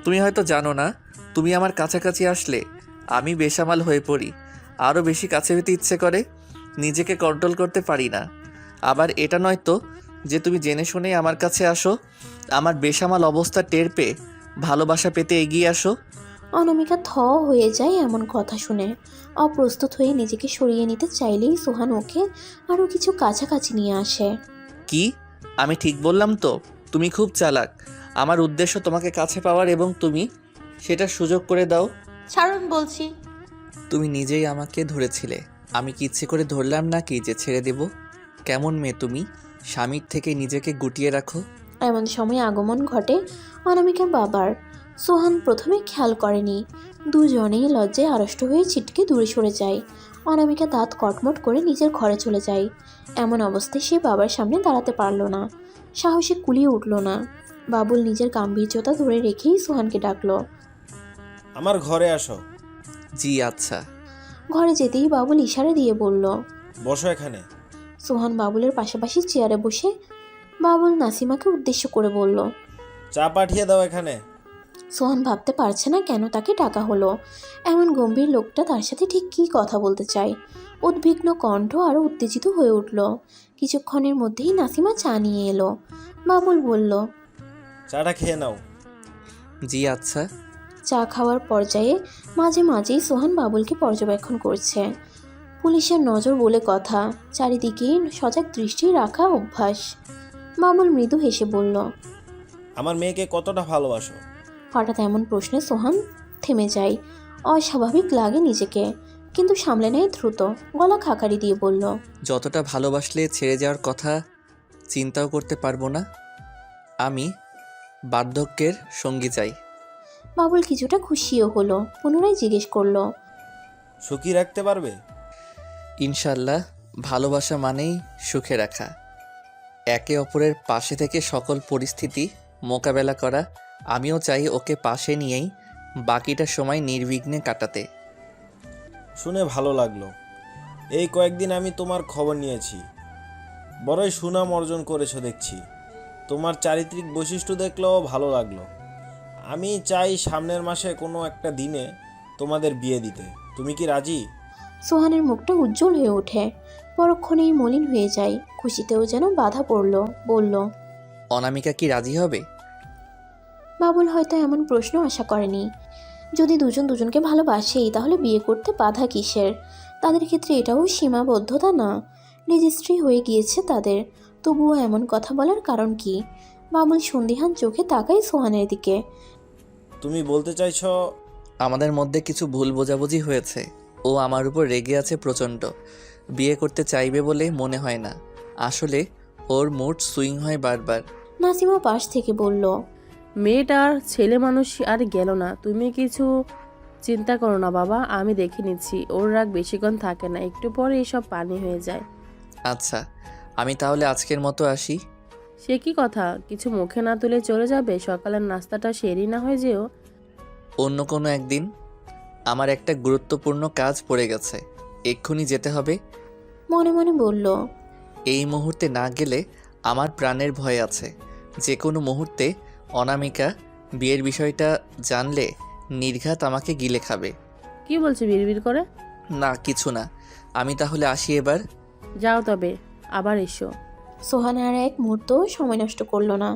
তুমি হয়তো জানো না, তুমি আমার কাছাকাছি আসলে আমি বেসামাল হয়ে পড়ি, আরও বেশি কাছে যেতে ইচ্ছে করে, নিজেকে কন্ট্রোল করতে পারি না। আবার এটা নয় তো যে তুমি জেনে শুনে আমার কাছে আসো, আমার বেসামাল অবস্থা টের পেয়ে ভালোবাসা পেতে এগিয়ে আসো। অনামিকা হয়ে যায় এমন কথা শুনে। অপ্রস্তুত হয়ে নিজেকে সরিয়ে নিতে চাইলেই সোহান ওকে আরও কিছু কাছাকাছি নিয়ে আসে। কি আমি ঠিক বললাম তো? তুমি খুব চালাক। আমার উদ্দেশ্য তোমাকে কাছে পাওয়ার, এবং তুমি সেটা সুযোগ করে দাও। ছাড়ুন বলছি। তুমি নিজেই আমাকে ধরেছিলে, আমি কি ইচ্ছে করে ধরলাম নাকি যে ছেড়ে দেব? কেমন মেয়ে তুমি, স্বামীর থেকে নিজেকে গুটিয়ে রাখো। এমন সময় আগমন ঘটে অনামিকার বাবার। সোহান প্রথমে খেয়াল করেনি, দুজনেই লজ্জায় আড়ষ্ট হয়ে ছিটকে দূরে সরে যায়। অনামিকা দাঁত কটমট করে নিজের ঘরে চলে যায়। এমন অবস্থায় সে বাবার সামনে দাঁড়াতে পারল না, সাহসে কুলিয়ে উঠল না। বাবুল নিজের গাম্ভীর্যতা ধরে রেখেই সোহানকে ডাকলো। আমার ঘরে আসো। জি আচ্ছা। ঘরে যেতেই বাবুল ইশারা দিয়ে বলল, বসো এখানে। সোহান বাবুলের পাশাপাশি চেয়ারে বসে বাবুল নাসিমাকে উদ্দেশ্য করে বলল। চা পাঠিয়ে দাও এখানে। সোহান ভাবতে পারছে না কেন তাকে ডাকা হলো। এমন গম্ভীর লোকটা তার সাথে ঠিক কী কথা বলতে চায়। উদ্বিগ্ন কণ্ঠ আরও উত্তেজিত হয়ে উঠল। কিছুক্ষণের মধ্যেই নাসিমা চা নিয়ে এলো। বাবুল বলল, চাটা খেয়ে নাও। জি আচ্ছা। চা খাওয়ার পর্যায়ে মাঝে মাঝেই সোহান বাবুলকে পর্যবেক্ষণ করছে। পুলিশের নজর বলে কথা, চারিদিকেই সজাগ দৃষ্টি রাখা অভ্যাস। বাবুল মৃদু হেসে বলল, আমার মেয়েকে কতটা ভালোবাসো? হঠাৎ এমন প্রশ্নে সোহান থেমে যায়। অস্বাভাবিক লাগে নিজেকে, কিন্তু সামলে নেয় দ্রুত। গলা খাকারি দিয়ে বলল, যতটা ভালোবাসলে ছেড়ে যাওয়ার কথা চিন্তাও করতে পারবো না। আমি বার্ধক্যের সঙ্গী চাই। বাবুল কিছুটা খুশিও হলো, পুনরায় জিজ্ঞেস করলো, সুখী রাখতে পারবে? ইনশাল্লাহ। ভালোবাসা মানেই সুখে রাখা, একে অপরের পাশে থেকে সকল পরিস্থিতি মোকাবেলা করা। আমিও চাই ওকে পাশে নিয়েই বাকিটা সময় নির্বিঘ্নে কাটাতে। শুনে ভালো লাগলো। এই কয়েকদিন আমি তোমার খবর নিয়েছি, বড়ই সুনাম অর্জন করেছো দেখছি। তোমার চারিত্রিক বৈশিষ্ট্য দেখলেও ভালো লাগলো। আমি চাই সামনের মাসে কোনো একটা দিনে তোমাদের বিয়ে দিতে। তুমি কি রাজি? সোহানের মুখটা উজ্জ্বল হয়ে ওঠে, পরক্ষণেই মলিন হয়ে যায়। খুশিতেও যেন বাধা পড়ল। বলল, অনামিকা কি রাজি হবে? বাবুল হয়তো এমন প্রশ্ন আশা করেনি। যদি দুজন দুজনকে ভালোবাসেই তাহলে বিয়ে করতে বাধা কিসের? তাদের ক্ষেত্রে এটাও সীমাবদ্ধতা না, রেজিস্ট্রি হয়ে গিয়েছে তাদের। তবুও এমন কথা বলার কারণ কি? বাবুল সন্দিহান চোখে তাকায় সোহানের দিকে। তুমি বলতে চাইছো আমাদের মধ্যে কিছু ভুল বোঝাবুঝি হয়েছে। ও আমার উপর রেগে আছে প্রচণ্ড। বিয়ে করতে চাইবে বলে মনে হয় না। আসলে ওর মুড সুইং হয় বারবার। নাসিমা পাশ থেকে বলল, মেয়েটার ছেলে মানুষ আর গেল না, তুমি কিছু চিন্তা করো না বাবা, আমি দেখে নিচ্ছি। ওর রাগ বেশিক্ষণ থাকে না, একটু পরে এসব পানি হয়ে যায়। আচ্ছা, আমি তাহলে আজকের মতো আসি। সে কি কথা, কিছু মুখে না তুলে চলে যাবে? সকালের নাস্তাটা সেরি না হয়ে যেও। অন্য কোনো একদিন। আমার একটা গুরুত্বপূর্ণ কাজ পড়ে গেছে, এক্ষুনি যেতে হবে। মনে মনে বলল, এই মুহূর্তে না গেলে আমার প্রাণের ভয় আছে। যে কোনো মুহূর্তে অনামিকা বিয়ের বিষয়টা জানলে নির্ঘাত আমাকে গিলে খাবে। কি বলছে বিড়বিড় করে? না কিছু না। আমি তাহলে আসি এবার। যাও তবে, আবার এসো। সোহান আর এক মুহূর্ত সময় নষ্ট করলো না,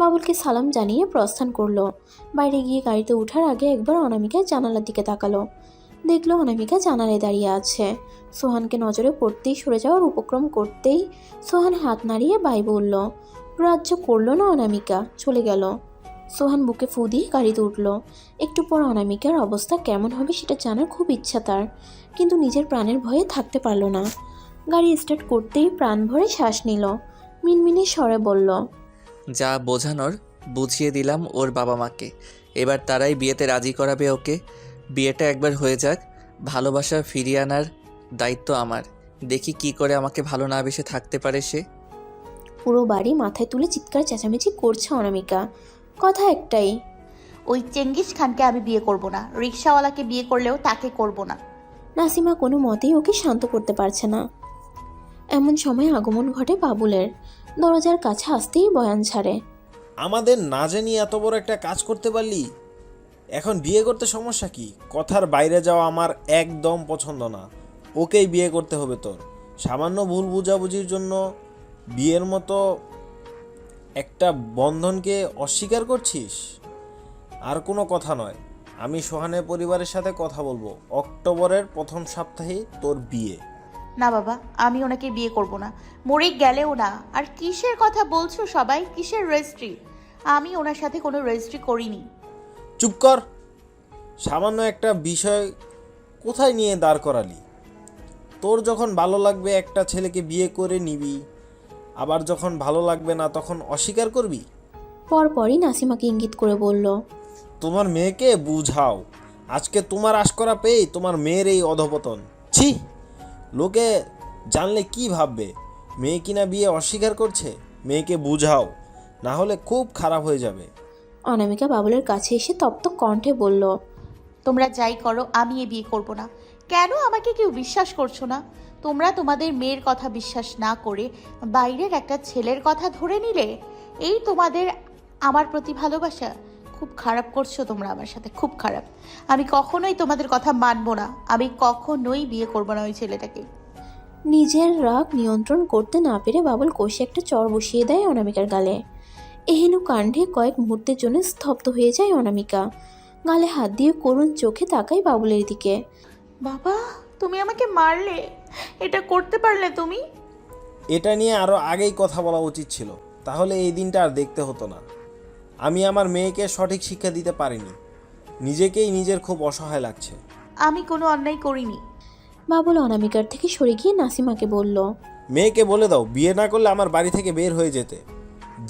বাবুলকে সালাম জানিয়ে প্রস্থান করলো। বাইরে গিয়ে গাড়িতে ওঠার আগে একবার অনামিকা জানালার দিকে তাকালো। দেখলো অনামিকা জানালায় দাঁড়িয়ে আছে। সোহানকে নজরে পড়তেই সরে যাওয়ার উপক্রম করতেই সোহান হাত নাড়িয়ে বাই বলল। গ্রাহ্য করলো না অনামিকা, চলে গেল। সোহান বুকে ফু দিয়ে গাড়িতে উঠল। একটু পর অনামিকার অবস্থা কেমন হবে সেটা জানার খুব ইচ্ছা তার, কিন্তু নিজের প্রাণের ভয়ে থাকতে পারল না। গাড়ি স্টার্ট করতেই প্রাণ ভরে শ্বাস নিল। মিনমিনে স্বরে বলল, যা বোঝানোর বুঝিয়ে দিলাম ওর বাবা মাকে। এবার তারাই বিয়েতে রাজি করাবে ওকে। বিয়েটা একবার হয়ে যাক, ভালোবাসা ফিরিয়ে আনার দায়িত্ব আমার। দেখি কি করে আমাকে ভালো না বেসে থাকতে পারে সে। পুরো বাড়ি মাথায় তুলে চিৎকার চেঁচামেচি করছে অনামিকা। কথা একটাই, ওই চেঙ্গিস খানকে আমি বিয়ে করব না, রিক্সাওয়ালাকে বিয়ে করলেও তাকে করব না। নাসিমা কোনো মতেই ওকে শান্ত করতে পারছে না। এমন সময় আগমন ঘটে বাবুলের। দরজার কাছে আসতেই বয়ান ছাড়ে, আমাদের না জানি এত বড় একটা কাজ করতে পারলি, এখন বিয়ে করতে সমস্যা কি? কথার বাইরে যাওয়া আমার একদম পছন্দ না। ওকেই বিয়ে করতে হবে তোর। সামান্য ভুল বুঝাবুঝির জন্য বিয়ের মতো একটা বন্ধনকে অস্বীকার করছিস? আর কোনো কথা নয়, আমি সোহানের পরিবারের সাথে কথা বলবো। অক্টোবরের প্রথম সপ্তাহে তোর বিয়ে। না বাবা, আমি ওনাকে বিয়ে করব না, মরে গেলেও না। আর কিসের কথা বলছো সবাই? কিসের রেজিস্ট্রি? আমি ওনার সাথে কোনো রেজিস্ট্রি করিনি। চুপ কর। সামান্য একটা বিষয় কোথায় নিয়ে দাঁড় করালি? তোর যখন ভালো লাগবে একটা ছেলেকে বিয়ে করে নিবি, আবার যখন ভালো লাগবে না তখন অস্বীকার করবি। পরপরই নাসিমাকে ইঙ্গিত করে বলল, তোমার মেয়েকে বুঝাও, আজকে তোমার আশকরা পেয়ে তোমার মেয়ের এই অধপতন। ছি, লোকে জানলে কি ভাববে? মেয়ে কিনা বিয়ে অস্বীকার করছে। মেয়েকে বুঝাও, না হলে খুব খারাপ হয়ে যাবে। অনামিকা বাবুলের কাছে এসে তপ্ত কণ্ঠে বলল, তোমরা যাই করো, আমি এ বিয়ে করব না। কেন আমাকে কেউ বিশ্বাস করছো না? তোমরা তোমাদের মেয়ের কথা বিশ্বাস না করে বাইরের একটা ছেলের কথা ধরে নিলে। এই তোমাদের আমার প্রতি ভালোবাসা? খুব খারাপ করছো তোমরা আমার সাথে, খুব খারাপ। আমি কখনোই তোমাদের কথা মানবো না। আমি কখনোই বিয়ে করব না ওই ছেলেটাকে। নিজের রাগ নিয়ন্ত্রণ করতে না পেরে বাবুল কষে একটা চড় বসিয়ে দেয় অনামিকার গালে। এহেন কাণ্ডে কয়েক মুহূর্তের জন্য স্তব্ধ হয়ে যায় অনামিকা। গালে হাত দিয়ে করুণ চোখে তাকায় বাবুলের দিকে। বাবা, তুমি আমাকে মারলে? এটা করতে পারলে তুমি? এটা নিয়ে আরও আগেই কথা বলা উচিত ছিল, তাহলে এই দিনটা আর দেখতে হতো না। আমি আমার মেয়েকে সঠিক শিক্ষা দিতে পারিনি। নিজেকেই নিজের খুব অসহায় লাগছে। আমি কোনো অন্যায় করিনি। বাবুল অনামিকার থেকে সরে গিয়ে নাসিমাকে বলল, মেয়েকে বলে দাও বিয়ে না করলে আমার বাড়ি থেকে বের হয়ে যেতে।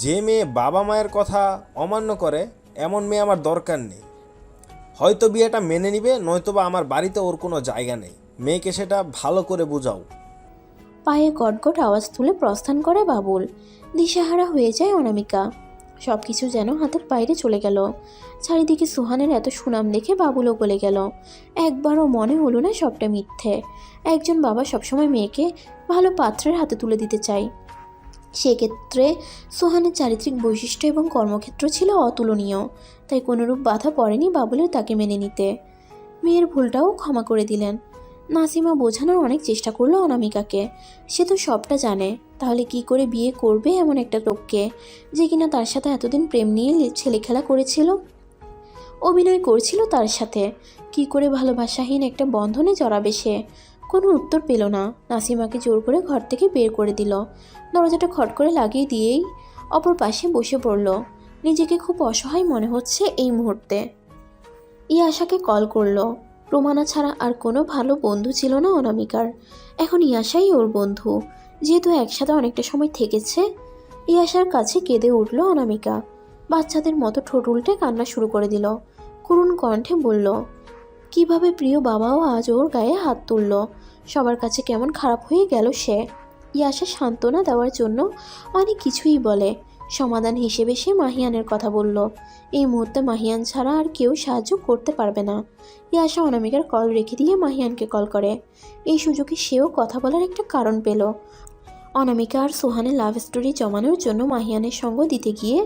যে মেয়ে বাবা মায়ের কথা অমান্য করে এমন মেয়ে আমার দরকার নেই। হয়তো বিয়েটা মেনে নিবে, নয়তোবা আমার বাড়িতে ওর কোনো জায়গা নেই। মেয়েকে সেটা ভালো করে বুঝাও। পায়ে গটগট আওয়াজ তুলে প্রস্থান করে বাবুল। দিশেহারা হয়ে যায় অনামিকা। সব কিছু যেন হাতের বাইরে চলে গেল। চারিদিকে সুহানের এত সুনাম দেখে বাবুলও গলে গেল। একবারও মনে হলো না সবটা মিথ্যে। একজন বাবা সবসময় মেয়েকে ভালো পাত্রের হাতে তুলে দিতে চায়। সেক্ষেত্রে সুহানের চারিত্রিক বৈশিষ্ট্য এবং কর্মক্ষেত্র ছিল অতুলনীয়, তাই কোনোরূপ বাধা পড়েনি বাবুলের তাকে মেনে নিতে। মেয়ের ভুলটাও ক্ষমা করে দিলেন। নাসিমা বোঝানোর অনেক চেষ্টা করলো অনামিকাকে। সে তো সবটা জানে, তাহলে কি করে বিয়ে করবে এমন একটা লোককে, যে কিনা তার সাথে এতদিন প্রেম নিয়ে ছেলে খেলা করেছিল, অভিনয় করছিল তার সাথে। কি করে ভালোবাসাহীন একটা বন্ধনে জড়াবে সে? কোনো উত্তর পেল না। নাসিমাকে জোর করে ঘর থেকে বের করে দিল। দরজাটা খট করে লাগিয়ে দিয়েই অপর পাশে বসে পড়ল। নিজেকে খুব অসহায় মনে হচ্ছে এই মুহূর্তে। ইয়াশাকে কল করলো। রোমানা ছাড়া আর কোনো ভালো বন্ধু ছিল না অনামিকার। এখন ইয়াশাই ওর বন্ধু। যেহেতু একসাথে অনেকটা সময় থেকেছে, ইয়াশার কাছে কেঁদে উঠল অনামিকা। বাচ্চাদের মতো ঠোঁট উল্টে কান্না শুরু করে দিল। করুণ কণ্ঠে বলল, কিভাবে প্রিয় বাবাও আজ ওর গায়ে হাত তুলল। সবার কাছে কেমন খারাপ হয়ে গেল সে। ইয়াশা সান্ত্বনা দেওয়ার জন্য অনেক কিছুই বলে। সমাধান হিসেবে সে মাহিয়ানের কথা বলল। এই মুহূর্তে মাহিয়ান ছাড়া আর কেউ সাহায্য করতে পারবে না। ইয়াশা অনামিকার কল রেখে দিয়ে মাহিয়ানকে কল করে। এই সুযোগে সেও কথা বলার একটা কারণ পেল। অনামিকা আর সোহানের লাভ স্টোরি জমানোর জন্য মাহিয়ানের সঙ্গ দিতে গিয়ে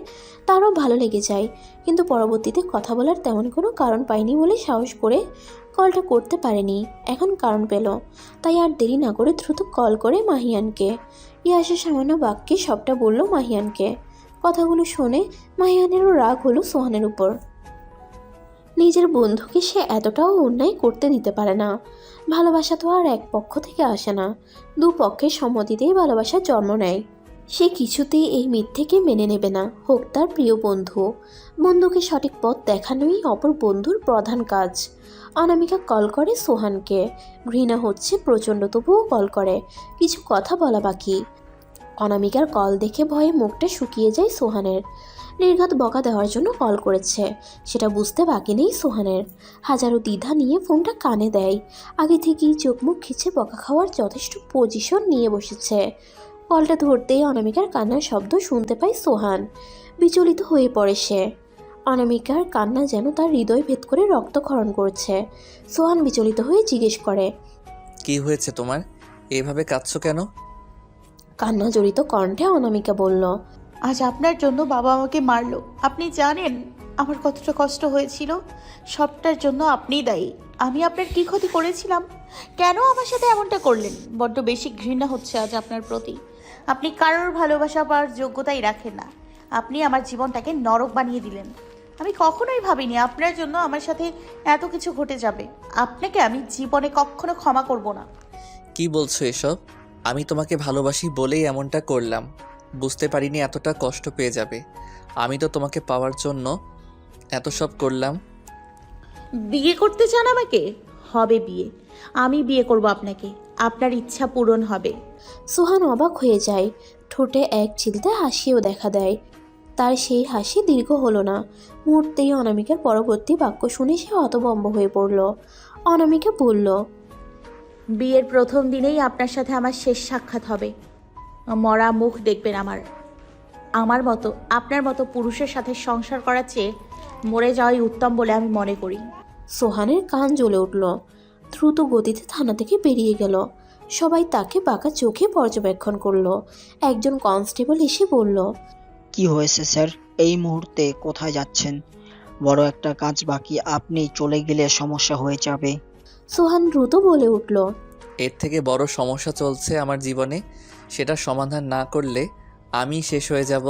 তারও ভালো লেগে যায়, কিন্তু পরবর্তীতে কথা বলার তেমন কোনো কারণ পায়নি বলে সাহস করে কলটা করতে পারেনি। এখন কারণ পেল, তাই আর দেরি না করে দ্রুত কল করে মাহিয়ানকে। ইয়াশা সামান্য বাক্যে সবটা বলল মাহিয়ানকে। কথাগুলো শুনে মাহিয়ানেরও রাগ হলো সোহানের উপর। নিজের বন্ধুকে সে এতটাও অন্যায় করতে দিতে পারে না। ভালোবাসা তো আর এক পক্ষ থেকে আসে না, দুপক্ষের সম্মতিতেই ভালোবাসার জন্ম নেয়। সে কিছুতেই এই মিথ্যেকে মেনে নেবে না, হোক তার প্রিয় বন্ধু। বন্ধুকে সঠিক পথ দেখানোই অপর বন্ধুর প্রধান কাজ। অনামিকা কল করে সোহানকে। ঘৃণা হচ্ছে প্রচণ্ড, তবুও কল করে। কিছু কথা বলা বাকি। অনামিকার কল দেখে ভয়ে মুখটা শুকিয়ে যায় সোহানের। নির্ঘাত বকা দেওয়ার জন্য কল করেছে, সেটা বুঝতে বাকি নেই সোহানের। হাজারো দ্বিধা নিয়ে ফোনটা কানে দেয়। আগে থেকেই চোখ মুখ খিচে বকা খাওয়ার যথেষ্ট পজিশন নিয়ে বসেছে। কলটা ধরতেই অনামিকার কান্নার শব্দ শুনতে পায় সোহান। বিচলিত হয়ে পড়ে সে। অনামিকার কান্না যেন তার হৃদয় ভেদ করে রক্তক্ষরণ করছে। সোহান বিচলিত হয়ে জিজ্ঞেস করে, কি হয়েছে তোমার? এভাবে কাঁদছো কেন? কান্না জড়িত কণ্ঠে অনামিকা বলল, আজ আপনার জন্য বাবা আমাকে মারলো। আপনি জানেন আমার কতটা কষ্ট হয়েছিল। সবটার জন্য আপনিই দায়ী। আমি আপনার কি ক্ষতি করেছিলাম? কেন আমার সাথে এমনটা করলেন? বড্ড বেশি ঘৃণা হচ্ছে আজ আপনার প্রতি। আপনি কারোর ভালোবাসা পাওয়ার যোগ্যতাই রাখেন না। আপনি আমার জীবনটাকে নরক বানিয়ে দিলেন। আমি কখনোই ভাবিনি আপনার জন্য আমার সাথে এত কিছু ঘটে যাবে। আপনাকে আমি জীবনে কখনো ক্ষমা করব না। কি বলছো এসব? আমি তোমাকে ভালোবাসি বলেই এমনটা করলাম। বুঝতে পারিনি এতটা কষ্ট পেয়ে যাবে। আমি তো তোমাকে পাওয়ার জন্য এত সব করলাম। বিয়ে করতে চান আমাকে? হবে বিয়ে। আমি বিয়ে করব আপনাকে। আপনার ইচ্ছা পূরণ হবে। সোহান অবাক হয়ে যায়। ঠোঁটে এক চিলতে হাসিও দেখা দেয়। তার সেই হাসি দীর্ঘ হলো না। মুহূর্তেই অনামিকার পরবর্তী বাক্য শুনে সে হতভম্ব হয়ে পড়ল। অনামিকা বলল, বিয়ের প্রথম দিনেই আপনার সাথে আমার শেষ সাক্ষাৎ হবে। মরা মুখ দেখবেন আমার। আমার মতো আপনার মতো পুরুষের সাথে সংসার করার চেয়ে মরে যাওয়াই উত্তম বলে আমি মনে করি। সোহানের কান জ্বলে উঠল। দ্রুত গতিতে থানা থেকে বেরিয়ে গেল। সবাই তাকে বাঁকা চোখে পর্যবেক্ষণ করলো। একজন কনস্টেবল এসে বলল, কি হয়েছে স্যার? এই মুহূর্তে কোথায় যাচ্ছেন? বড় একটা কাজ বাকি, আপনি চলে গেলে সমস্যা হয়ে যাবে। সোহান দ্রুত বলে উঠল, এর থেকে বড় সমস্যা চলছে আমার জীবনে, সেটা সমাধান না করলে আমি শেষ হয়ে যাব।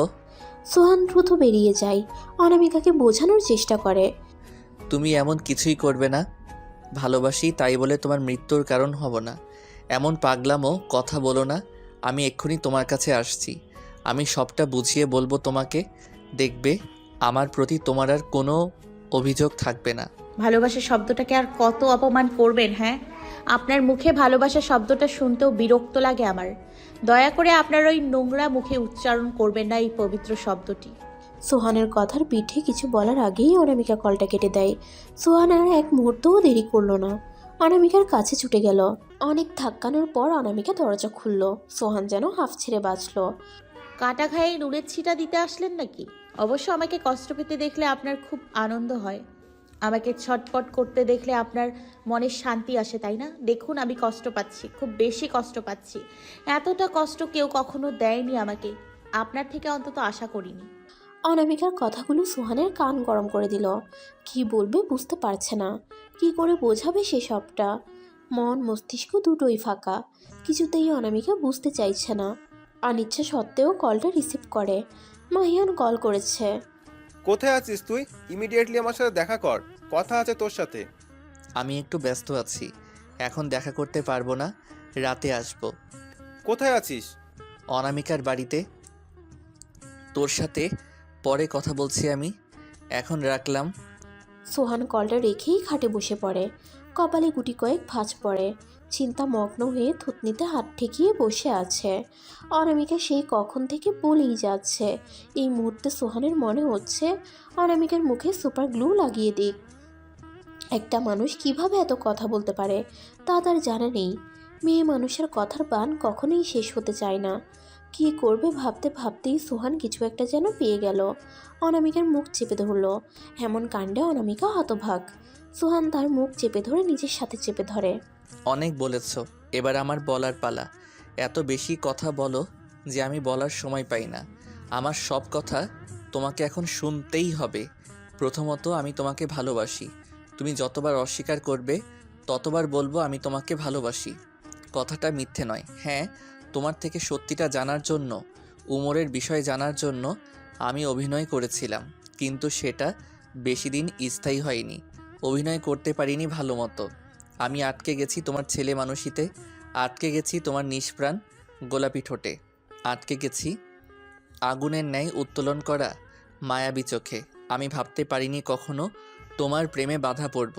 সোহান দ্রুত বেরিয়ে যায়। অনামিকাকে বোঝানোর চেষ্টা করে, তুমি এমন কিছুই করবে না। ভালোবাসি তাই বলে তোমার মৃত্যুর কারণ হব না। এমন পাগলামো কথা বলো না। আমি এক্ষুনি তোমার কাছে আসছি। আমি সবটা বুঝিয়ে বলবো তোমাকে। দেখবে আমার প্রতি তোমার আর কোনো অভিযোগ থাকবে না। ভালোবাসা শব্দটাকে আর কত অপমান করবেন? হ্যাঁ, আপনার মুখে ভালোবাসা শব্দটা শুনতেও বিরক্ত লাগে আমার। দয়া করে আপনার ওই নোংরা মুখে উচ্চারণ করবেন না এই পবিত্র শব্দটি। সোহানের কথার পিঠে কিছু বলার আগেই অনামিকা কলটা কেটে দেয়। সোহান আর এক মুহূর্তও দেরি করলো না। অনামিকার কাছে ছুটে গেল। অনেক ধাক্কানোর পর অনামিকা দরজা খুলল। সোহান যেন হাফ ছেড়ে বাঁচল। কাটা খায়ে নুনের ছিটা দিতে আসলেন নাকি? অবশ্য আমাকে কষ্ট পেতে দেখলে আপনার খুব আনন্দ হয়। আমাকে ছটপট করতে দেখলে আপনার মনে শান্তি আসে, তাই না? দেখুন আমি কষ্ট পাচ্ছি, খুব বেশি কষ্ট পাচ্ছি। এতটা কষ্ট কেউ কখনো দেয়নি আমাকে। আপনার থেকে অন্তত আশা করিনি। অনামিকার কথাগুলো সোহানের কান গরম করে দিল। কি বলবে বুঝতে পারছে না। কি করে বোঝাবে সে সবটা। মন মস্তিষ্ক দুটোই ফাঁকা। কিছুতেই অনামিকা বুঝতে চাইছে না। অনিচ্ছা সত্ত্বেও কলটা রিসিভ করে। মাহিয়ান কল করেছে। কোথায় আছিস তুই? ইমিডিয়েটলি আমার সাথে দেখা কর, কথা আছে তোর সাথে। আমি একটু ব্যস্ত আছি, এখন দেখা করতে পারবো না। রাতে আসবো। কোথায় আছিস? অনামিকার বাড়িতে। তোর সাথে পরে কথা বলছি আমি। এখন রাখলাম। সোহান কলটা রেখেই খাটে বসে পড়ে। কপালে গুটি কয়েক ভাঁজ পড়ে। চিন্তামগ্ন হয়ে থুতনিতে হাত ঠেকিয়ে বসে আছে। অনামিকা সেই কখন থেকে বলেই যাচ্ছে। এই মুহূর্তে সোহানের মনে হচ্ছে অনামিকার মুখে সুপার গ্লু লাগিয়ে দিক। একটা মানুষ কিভাবে এত কথা বলতে পারে তা তার জানা নেই। মেয়ে মানুষের কথার বান কখনোই শেষ হতে চায় না। কী করবে ভাবতে ভাবতেই সোহান কিছু একটা যেন পেয়ে গেল। অনামিকার মুখ চেপে ধরল। এমন কাণ্ডে অনামিকা হতভাগ। সোহান তার মুখ চেপে ধরে নিজের সাথে চেপে ধরে। অনেক বলেছ, এবার আমার বলার পালা। এত বেশি কথা বলো যে আমি বলার সময় পাই না। আমার সব কথা তোমাকে এখন শুনতেই হবে। প্রথমত আমি তোমাকে ভালোবাসি। তুমি যতবার অস্বীকার করবে ততবার বলবো আমি তোমাকে ভালোবাসি। কথাটা মিথ্যে নয়। হ্যাঁ, তোমার থেকে সত্যিটা জানার জন্য, উমরের বিষয় জানার জন্য আমি অভিনয় করেছিলাম, কিন্তু সেটা বেশি দিন স্থায়ী হয়নি। অভিনয় করতে পারিনি ভালো মতো। আমি আটকে গেছি তোমার ছেলে মানুষিতে, আটকে গেছি তোমার নিষ্প্রাণ গোলাপি ঠোঁটে, আটকে গেছি আগুনের ন্যায় উত্তোলন করা মায়াবী চোখে। আমি ভাবতে পারিনি কখনো তোমার প্রেমে বাধা পড়ব।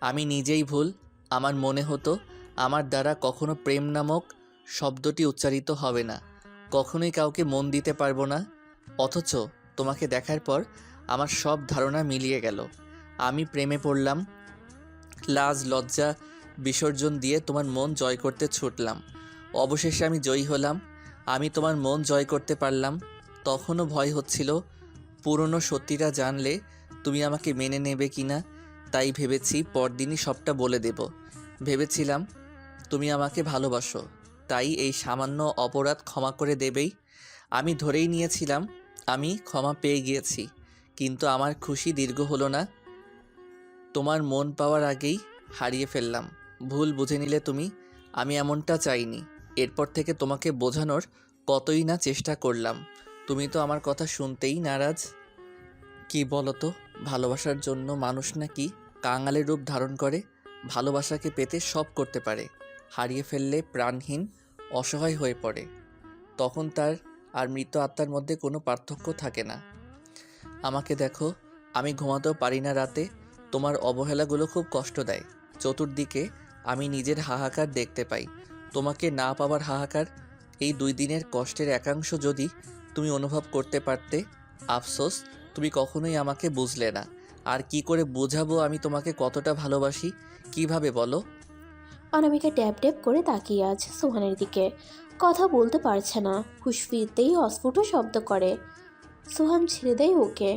আমি নিজেই ভুল। আমার মনে হতো আমার দ্বারা কখনো প্রেম নামক শব্দটি উচ্চারিত হবে না, কখনোই কাউকে মন দিতে পারবো না। অথচ তোমাকে দেখার পর আমার সব ধারণা মিলিয়ে গেল। আমি প্রেমে পড়লাম, লাজ লজ্জা বিসর্জন দিয়ে তোমার মন জয় করতে ছুটলাম। অবশেষে আমি জয়ী হলাম। আমি তোমার মন জয় করতে পারলাম। তখনও ভয় হচ্ছিল পুরনো সত্যিটা জানলে তুমি আমাকে মেনে নেবে কি না। তাই ভেবেছি পরদিনই সবটা বলে দেব। ভেবেছিলাম তুমি আমাকে ভালোবাসো, তাই এই সামান্য অপরাধ ক্ষমা করে দেবেই। আমি ধরেই নিয়েছিলাম আমি ক্ষমা পেয়ে গিয়েছি, কিন্তু আমার খুশি দীর্ঘ হলো না। তোমার মন পাওয়ার আগেই হারিয়ে ফেললাম। ভুল বুঝে নিলে তুমি। আমি এমনটা চাইনি। এরপর থেকে তোমাকে বোঝানোর কতই না চেষ্টা করলাম, তুমি তো আমার কথা শুনতেই নারাজ। কি বলো তো, ভালোবাসার জন্য মানুষ নাকি কাঙালের রূপ ধারণ করে। ভালোবাসাকে পেতে সব করতে পারে, হারিয়ে ফেললে প্রাণহীন অসহায় হয়ে পড়ে। তখন তার আর মৃত আত্মার মধ্যে কোনো পার্থক্য থাকে না। আমাকে দেখো, আমি ঘুমাতেও পারি না রাতে। তোমার অবহেলাগুলো খুব কষ্ট দেয়। চতুর্দিকে আমি নিজের হাহাকার দেখতে পাই, তোমাকে না পাওয়ার হাহাকার। এই 2 দিনের কষ্টের একাংশ যদি তুমি অনুভব করতে পারতে। আফসোস, তুমি কখনোই আমাকে বুঝলে না। আর কি করে বোঝাবো আমি তোমাকে কতটা ভালোবাসি, কিভাবে বলো? অনামিকা ট্যাপ ট্যাপ করে তাকিয়ে আছে সোহানের দিকে। কথা বলতে পারছে না, হুঁশ ফিরতেই অস্ফুট শব্দ করে। সোহান ছেড়ে দেয় ওকে।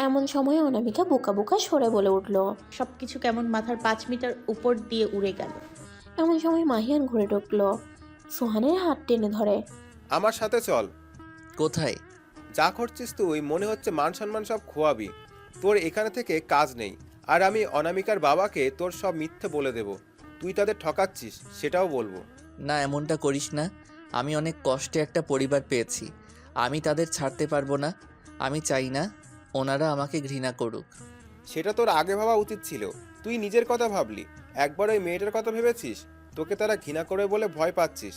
এমন সময় অনামিকা বোকা বোকা সরে বলে উঠল। সব কিছু কেমন মাথার 5 মিটার উপর দিয়ে উড়ে গেল। এমন সময় মাহিয়ান ঘুরে ঢুকলো, সোহানের হাত টেনে ধরে। আমার সাথে চল। কোথায়? যা করছিস তুই মনে হচ্ছে মান সম্মান সব খোয়াবি। তোর এখানে থেকে কাজ নেই, আর আমি অনামিকার বাবাকে তোর সব মিথ্যে বলে দেব। তুই তাদের ঠকাচ্ছিস সেটাও বলবো। না, এমনটা করিস না। আমি অনেক কষ্টে একটা পরিবার পেয়েছি, আমি তাদের ছাড়তে পারবো না। আমি চাই না ওনারা আমাকে ঘৃণা করুক। সেটা তোর আগে ভাবা উচিত ছিল। তুই নিজের কথা ভাবলি, একবার ওই মেয়েটার কথা ভেবেছিস? তোকে তারা ঘৃণা করে বলে ভয় পাচ্ছিস,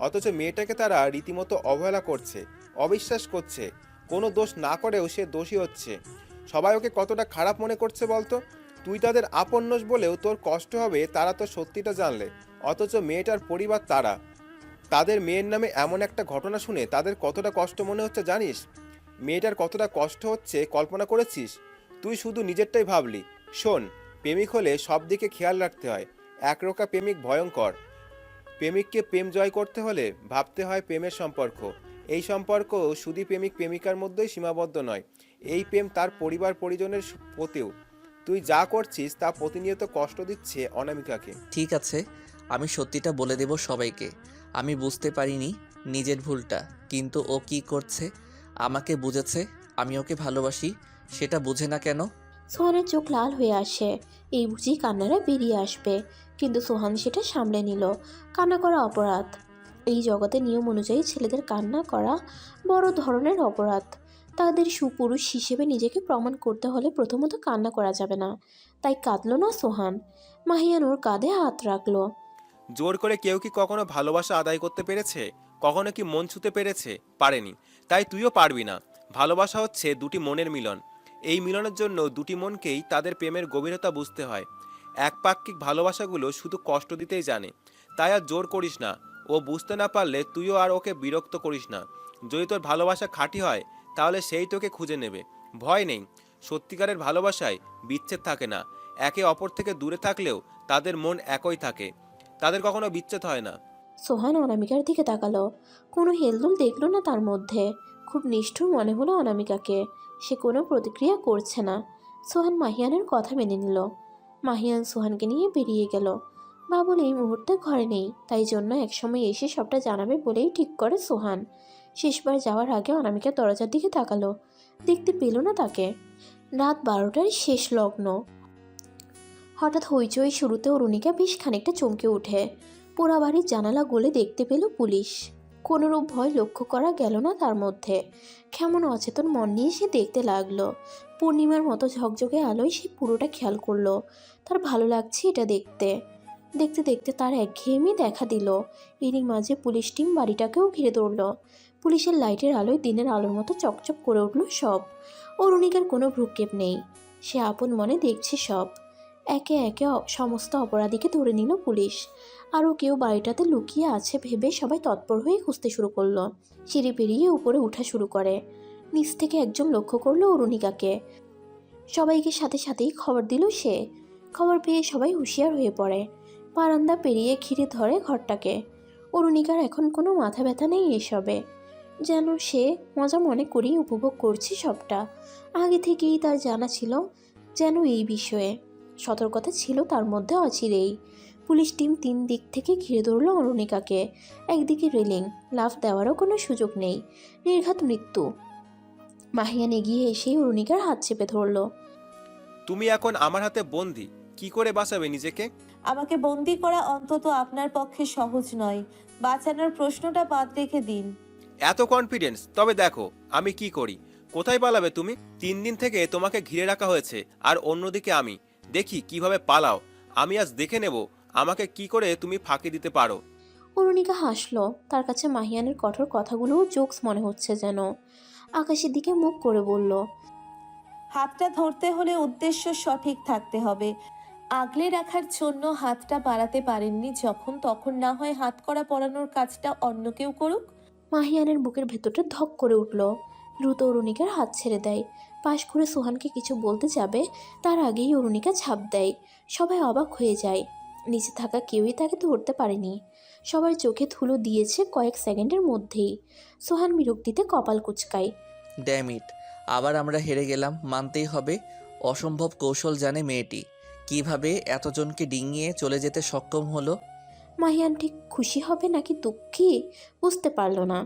অথচ মেয়েটাকে তারা রীতিমতো অবহেলা করছে, অবিশ্বাস করছে। কোনো দোষ না করেও সে দোষী হচ্ছে। সবাই ওকে কতটা খারাপ মনে করছে বলতো? তুই তাদের আপন্নস বলেও তোর কষ্ট হবে তারা তো সত্যিটা জানলে। অথচ মেয়েটার পরিবার তাদের মেয়ের নামে এমন একটা ঘটনা শুনে তাদের কতটা কষ্ট মনে হচ্ছে জানিস? মেয়েটার কতটা কষ্ট হচ্ছে কল্পনা করেছিস? তুই শুধু নিজেরটাই ভাবলি। শোন, প্রেমিক হলে সব দিকে খেয়াল রাখতে হয়। একরোখা প্রেমিক ভয়ঙ্কর। প্রেমিককে প্রেম জয় করতে হলে ভাবতে হয় প্রেমের সম্পর্ক। এই সম্পর্ক শুধু প্রেমিক প্রেমিকার মধ্যেই সীমাবদ্ধ নয়, এই প্রেম তার পরিবার পরিজনের প্রতিও। তুই যা করছিস তা প্রতিনিয়ত কষ্ট দিচ্ছে অনামিকাকে। ঠিক আছে, আমি সত্যিটা বলে দেব সবাইকে। আমি বুঝতে পারিনি নিজের ভুলটা, কিন্তু ও কি করছে আমাকে বুঝেছে। আমি ওকে ভালোবাসি, সেটা বুঝে না কেন? সোহানের চোখ লাল হয়ে আসে। এই বুঝি কান্নারা বেরিয়ে আসবে, কিন্তু সোহান সেটা সামলে নিল। কান্না করা অপরাধ। এই জগতের নিয়ম অনুযায়ী ছেলেদের কান্না করা বড় ধরনের অপরাধ। তাদের সুপুরুষ হিসেবে নিজেকে প্রমাণ করতে হলে প্রথমত কান্না করা যাবে না। তাই কাঁদলো না সোহান। মাহিয়ান ওর কাঁধে হাত রাখলো। জোর করে কেউ কি কখনো ভালোবাসা আদায় করতে পেরেছে? কখনো কি মন ছুঁতে পেরেছে? পারেনি। তাই তুইও পারবি না। ভালোবাসা হচ্ছে দুটি মনের মিলন। এই মিলনের জন্য দুটি মনকেই তাদের প্রেমের গভীরতা বুঝতে হয়। একপাক্ষিক ভালোবাসাগুলো শুধু কষ্ট দিতেই জানে। তাই আর জোর করিস না। ও বুঝতে না পারলে তুইও আর ওকে বিরক্ত করিস না। যদি তোর ভালোবাসা খাঁটি হয় তাহলে সেই তোকে খুঁজে নেবে। ভয় নেই। সত্যিকারের ভালোবাসায় বিচ্ছেদ থাকে না। একে অপর থেকে দূরে থাকলেও তাদের মন একই থাকে, তাদের কখনো বিচ্ছেদ হয় না। সোহান অনামিকার দিকে তাকালো। কোনো হেলদোল দেখলো না তার মধ্যে। খুব নিষ্ঠুর মনে হলো অনামিকাকে। সে কোনো প্রতিক্রিয়া করছে না। সোহান মাহিয়ানের কথা মেনে নিল। মাহিয়ান সোহানকে নিয়ে বেরিয়ে গেল। বাবুল এই মুহূর্তে ঘরে নেই, তাই জন্য একসময় এসে সবটা জানাবে বলেই ঠিক করে সোহান। শেষবার যাওয়ার আগে অনামিকা দরজার দিকে তাকালো, দেখতে পেল না তাকে। রাত 12টার শেষ লগ্ন। হঠাৎ হইচই শুরুতে অরুণিকা বেশ খানিকটা চমকে ওঠে। পোড়া বাড়ির জানালা গলে দেখতে পেল পুলিশ। কোনোরূপ ভয় লক্ষ্য করা গেল না তার মধ্যে। কেমন অচেতন মন নিয়ে সে দেখতে লাগলো। পূর্ণিমার মতো ঝকঝকে আলোয় সে পুরোটা খেয়াল করলো। তার ভালো লাগছে এটা দেখতে। দেখতে দেখতে তার একঘেয়েমি দেখা দিল। এরই মাঝে পুলিশ টিম বাড়িটাকেও ঘিরে ধরল। পুলিশের লাইটের আলোয় দিনের আলোর মতো চকচক করে উঠল সব। অরুণিকার কোনো ভ্রুক্ষেপ নেই, সে আপন মনে দেখছে সব। একে একে সমস্ত অপরাধীকে ধরে নিল পুলিশ। আরও কেউ বাড়িটাতে লুকিয়ে আছে ভেবে সবাই তৎপর হয়ে খুঁজতে শুরু করলো। সিঁড়ি পেরিয়ে উপরে ওঠা শুরু করে। নিচ থেকে একজন লক্ষ্য করলো অরুণিকাকে। সবাইকে সাথে সাথেই খবর দিল সে। খবর পেয়ে সবাই হুঁশিয়ার হয়ে পড়ে। বারান্দা পেরিয়ে ঘিরে ধরে ঘরটাকে। অরুণিকার এখন কোনো মাথা ব্যথা নেই এসবে, যেন সে মজা মনে করেই উপভোগ করছে সবটা। আগে থেকেই তার জানা ছিল যেন এই বিষয়ে, সতর্কতা ছিল তার মধ্যে অচিরেই। পুলিশ টিম 3 দিক থেকে ঘিরে ধরল অরুণিকাকে। একদিকে রেলিং, লাফ দেওয়ারও কোনো সুযোগ নেই, নির্ঘাত মৃত্যু। মাহিয়ান এগিয়ে এসেই অরুণিকার হাত চেপে ধরল। তুমি এখন আমার হাতে বন্দি, কি করে বাঁচাবে নিজেকে? আমাকে বন্দি করা অন্তত আপনার পক্ষে সহজ নয়। বাঁচানোর প্রশ্নটা বাদ রেখে দিন। এত কনফিডেন্স? তবে দেখো আমি কি করি। কোথায় পালাবে তুমি? 3 দিন থেকে তোমাকে ঘিরে রাখা হয়েছে, আর অন্যদিকে আমি। দেখি কিভাবে পালাও। আমি আজ দেখে নেব আমাকে কি করে তুমি ফাঁকি দিতে পারো। অরুণিকা হাসল। তার কাছে মাহিয়ানের কঠোর কথাগুলোও জোকস মনে হচ্ছে যেন। আকাশের দিকে মুখ করে বলল, হাতটা ধরতে হলে উদ্দেশ্য সঠিক থাকতে হবে। আগলে রাখার জন্য হাতটা বাড়াতে পারেননি যখন, তখন না হয় হাত করা পরানোর কাজটা অন্য কেউ করুক। মাহিয়ানের বুকের ভেতরটা ধক করে উঠল। দ্রুত অরুণিকার হাত ছেড়ে দেয়। পাশ ঘুরে সোহানকে কিছু বলতে যাবে, তার আগেই অরুণিকা ঝাঁপ দেয়। সবাই অবাক হয়ে যায়। নিচে থাকা কেউই তাকে ধরতে পারেনি। সবার চোখে ধুলো দিয়েছে কয়েক সেকেন্ডের মধ্যেই। সোহান বিরক্তিতে কপাল কুঁচকায়। ড্যাম ইট, আবার আমরা হেরে গেলাম, মানতেই হবে। অসম্ভব কৌশল জানে মেয়েটি, কিভাবে এতজনকে ডিঙিয়ে চলে যেতে সক্ষম হলো। মাহিয়ান ঠিক খুশি হবে নাকি দুঃখী বুঝতে পারল না।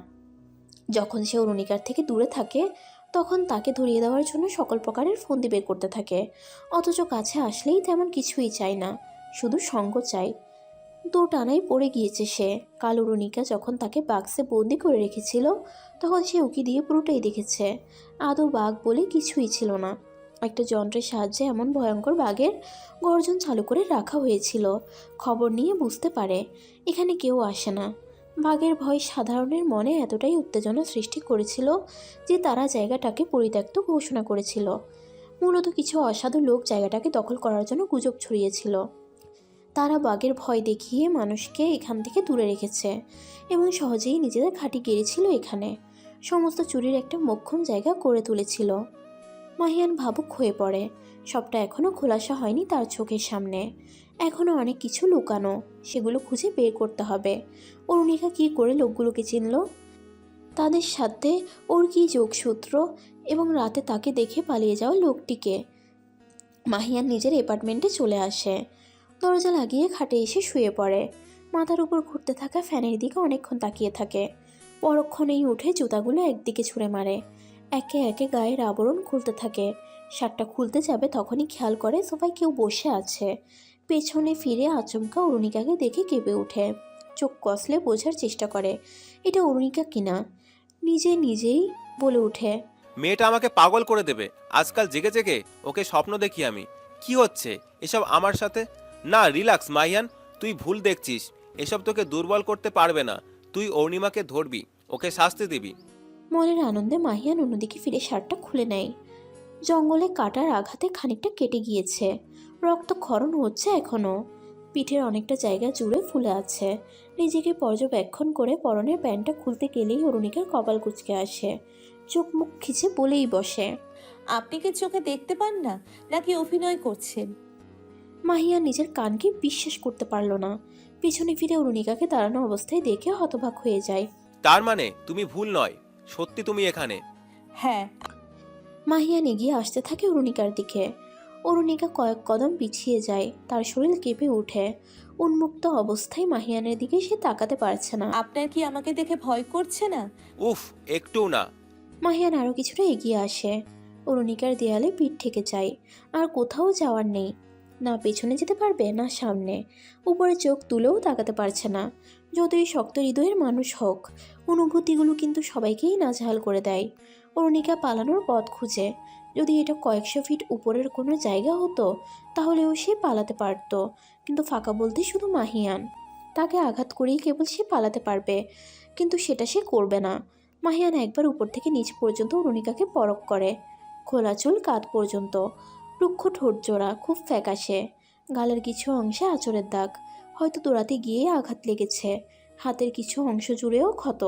যখন সে অরুণিকার থেকে দূরে থাকে তখন তাকে ধরিয়ে দেওয়ার জন্য সকল প্রকারের ফন্দি বের করতে থাকে, অথচ কাছে আসলেই তেমন কিছুই চায় না, শুধু সঙ্গ চায়। দু টানাই পড়ে গিয়েছে সে। কাল অরুণিকা যখন তাকে বাক্সে বন্দি করে রেখেছিল তখন সে উকি দিয়ে পুরোটাই দেখেছে। আদৌ বাঘ বলে কিছুই ছিল না। একটা যন্ত্রের সাহায্যে এমন ভয়ঙ্কর বাঘের গর্জন চালু করে রাখা হয়েছিল। খবর নিয়ে বুঝতে পারে এখানে কেউ আসে না। বাঘের ভয় সাধারণের মনে এতটাই উত্তেজনা সৃষ্টি করেছিল যে তারা জায়গাটাকে পরিত্যক্ত ঘোষণা করেছিল। মূলত কিছু অসাধু লোক জায়গাটাকে দখল করার জন্য গুজব ছড়িয়েছিল। তারা বাঘের ভয় দেখিয়ে মানুষকে এখান থেকে দূরে রেখেছে এবং সহজেই নিজেদের ঘাঁটি গেড়েছিল এখানে। সমস্ত চুরির একটা মোক্ষম জায়গা করে তুলেছিল। মাহিয়ান ভাবুক হয়ে পড়ে। সবটা এখনও খোলাসা হয়নি তার চোখের সামনে। এখনও অনেক কিছু লুকানো, সেগুলো খুঁজে বের করতে হবে। অরুণিকা কী করে লোকগুলোকে চিনল, তাদের সাথে ওর কী যোগসূত্র, এবং রাতে তাকে দেখে পালিয়ে যাওয়া লোকটিকে। মাহিয়ান নিজের অ্যাপার্টমেন্টে চলে আসে। দরজা লাগিয়ে খাটে এসে শুয়ে পড়ে। মাথার উপর ঘুরতে থাকা ফ্যানের দিকে অনেকক্ষণ তাকিয়ে থাকে। পরক্ষণেই উঠে জুতাগুলো একদিকে ছুঁড়ে মারে। একে একে গায়ের আবরণ খুলতে থাকে। শার্টটা খুলতে যাবে তখনই খেয়াল করে সোফায় কেউ বসে আছে। পেছনে ফিরে আচমকা অরুণিকাকে দেখে কেঁপে ওঠে। চোখ কষলে বোঝার চেষ্টা করে এটা অরুণিকা কিনা। নিজেই বলে ওঠে, মেয়েটা আমাকে পাগল করে দেবে। আজকাল জেগে জেগে ওকে স্বপ্ন দেখি আমি। কি হচ্ছে এসব আমার সাথে? না, রিল্যাক্স মাহিয়ান, তুই ভুল দেখছিস। এসব তোকে দুর্বল করতে পারবে না। তুই অরুণিমাকে ধরবি, ওকে শাস্তি দিবি। মনের আনন্দে মাহিয়ান অন্যদিকে ফিরে শার্টটা খুলে নেয়। জঙ্গলে কাটার আঘাতে খানিকটা কেটে গিয়েছে, রক্তক্ষরণ হচ্ছে এখনও। পিঠের অনেকটা জায়গা জুড়ে ফুলে আছে। নিজেকে পর্যবেক্ষণ করে পরনের প্যান্টটা খুলতে গেলেই অরুণিকার কপাল কুঁচকে আসে। চোখ মুখ খিচে বলেই বসে, আপনি কি চোখে দেখতে পান না, নাকি অভিনয় করছেন? মাহিয়া নিজের কানকে বিশ্বাস করতে পারল না। পিছনে ফিরে অরুণিকাকে দাঁড়ানো অবস্থায় দেখে হতবাক হয়ে যায়। তার মানে তুমি ভুল নয়, সত্যি তুমি এখানে? হ্যাঁ। মাহিয়ান এগিয়ে আসতে থাকে অরুণিকার দিকে। অরুণিকা কয়েক কদম পিছিয়ে যায়, তার শরীর কেঁপে ওঠে। উন্মুক্ত অবস্থায় মাহিয়ানের দিকে সে তাকাতে পারছে না। আপনার কি আমাকে দেখে ভয় করছে না? উফ, একটু না। মাহিয়ান আরও কিছুটা এগিয়ে আসে। অরুণিকার দেয়ালে পিঠ ঠেকে যায়। আর কোথাও যাওয়ার নেই, না পেছনে যেতে পারবে না সামনে। উপরে চোখ তুলেও তাকাতে পারছে না। যতই শক্ত হৃদয়ের মানুষ হোক, অনুভূতিগুলো কিন্তু সবাইকেই নাজেহাল করে দেয়। অরুণিকা পালানোর পথ খুঁজে। যদি এটা কয়েকশো ফিট উপরের কোনো জায়গা হতো তাহলেও সে পালাতে পারত, কিন্তু ফাঁকা বলতে শুধু মাহিয়ান। তাকে আঘাত করেই কেবল সে পালাতে পারবে, কিন্তু সেটা সে করবে না। মাহিয়ান একবার উপর থেকে নিচ পর্যন্ত অরুণিকাকে পরখ করে। খোলা চুল কাঁধ পর্যন্ত, রুক্ষ ঠোঁট জোড়া, খুব ফ্যাকাশে, গালের কিছু অংশে আঁচড়ের দাগ, হয়তো দৌড়াতে গিয়ে আঘাত লেগেছে, হাতের কিছু অংশ জুড়েও ক্ষত।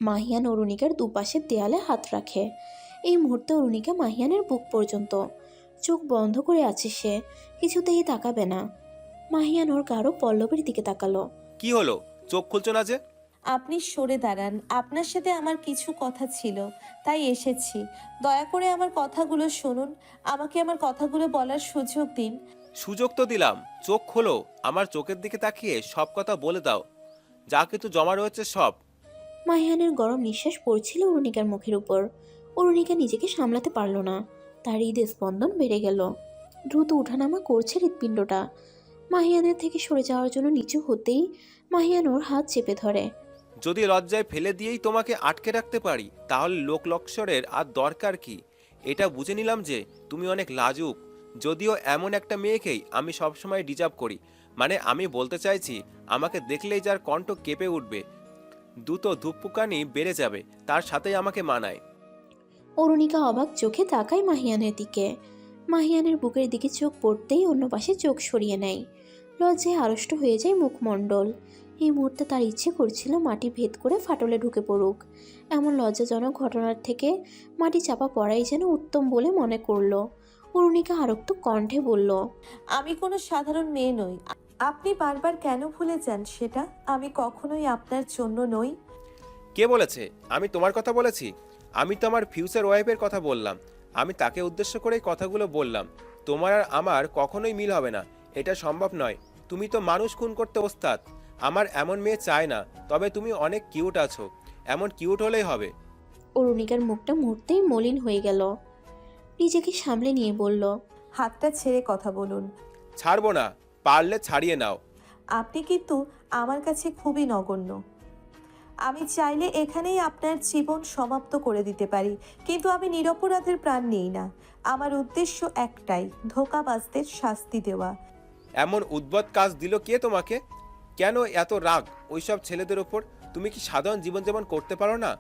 মাহিয়ান অরুণিকার দুপাশের দেয়ালে হাত রাখে। এই মুহূর্তে অরুণিকা মাহিয়ানের বুক পর্যন্ত, চোখ বন্ধ করে আছে সে, কিছুতেই তাকাবে না। মাহিয়ান ওর গাঢ় পল্লবের দিকে তাকালো। কি হলো, চোখ খুলছো না যে? আপনি সরে দাঁড়ান, আপনার সাথে আমার কিছু কথা ছিল, তাই এসেছি। দয়া করে আমার কথাগুলো শুনুন, আমাকে আমার কথাগুলো বলার সুযোগ দিন। সুযোগ তো দিলাম, চোখ খোলো, আমার চোখের দিকে তাকিয়ে সব কথা বলে দাও, যা কিছু জমা রয়েছে সব। মাহিয়ানের গরম নিঃশ্বাস পড়ছিল অরুণিকার মুখের উপর। অরুণিকা নিজেকে সামলাতে পারল না, তার হৃদয় স্পন্দন বেড়ে গেল। দ্রুত উঠানামা করছে হৃৎপিণ্ডটা। মাহিয়ানের থেকে সরে যাওয়ার জন্য নিচু হতেই মাহিয়ান ওর হাত চেপে ধরে। যদি লজ্জায় ফেলে দিয়েই তোমাকে আটকে রাখতে পারি, তাহলে লোক লক্ষরের আর দরকার কি? এটা বুঝে নিলাম যে তুমি অনেক লাজুক, যদিও এমন একটা মেয়েকেই আমি সবসময় ডিজার্ভ করি। মানে আমি বলতে চাইছি, আমাকে দেখলেই যার কণ্ঠ কেঁপে উঠবে, দ্রুত ধুপপুকানি বেড়ে যাবে, তার সাথেই আমাকে মানায়। অরুণিকা অবাক চোখে তাকায় মাহিয়ানের দিকে। মাহিয়ানের বুকের দিকে চোখ পড়তেই অন্য পাশে চোখ সরিয়ে নেয়। লজ্জায় আড়ষ্ট হয়ে যায় মুখমণ্ডল। এই মুহূর্তে তার ইচ্ছে করছিল মাটি ভেদ করে ফাটলে ঢুকে পড়ুক। এমন লজ্জাজনক ঘটনার থেকে মাটি চাপা পড়াই যেন উত্তম বলে মনে করলো। অরুণিকা আরক্ত কণ্ঠে বলল, আমি কোনো সাধারণ মেয়ে নই। আপনি বারবার কেন ভুলে যান সেটা? আমি কখনোই আপনার জন্য নই। কে বলেছে আমি তোমার কথা বলেছি? আমি তো আমার ফিউচার ওয়াইফের কথা বললাম, আমি তাকে উদ্দেশ্য করেই কথাগুলো বললাম। তোমার আর আমার কখনোই মিল হবে না, এটা সম্ভব নয়। তুমি তো মানুষ খুন করতে ওস্তাদ। আমার এমন মেয়ে চাই না, তবে তুমি অনেক কিউট আছো, এমন কিউট হলেই হবে। অরুণিকার মুখটা মুহূর্তেই মলিন হয়ে গেল। নিজেকে সামলে নিয়ে বলল, হাতটা ছেড়ে কথা বলুন। ছাড়বো না, পারলে ছাড়িয়ে নাও। আপনি কিন্তু আমার কাছে খুবই নগণ্য। আমি চাইলে এখানেই আপনার জীবন সমাপ্ত করে দিতে পারি, কিন্তু আমি নিরপরাধের প্রাণ নেই না। আমার উদ্দেশ্য একটাই, ধোঁকাবাজদের শাস্তি দেওয়া। এমন উদ্ভট কাজ দিল কে তোমাকে? কেন এত রাগ ওইসব ছেলেদের ওপর? তুমি কি সাধারণ জীবনযাপন করতে পারো না?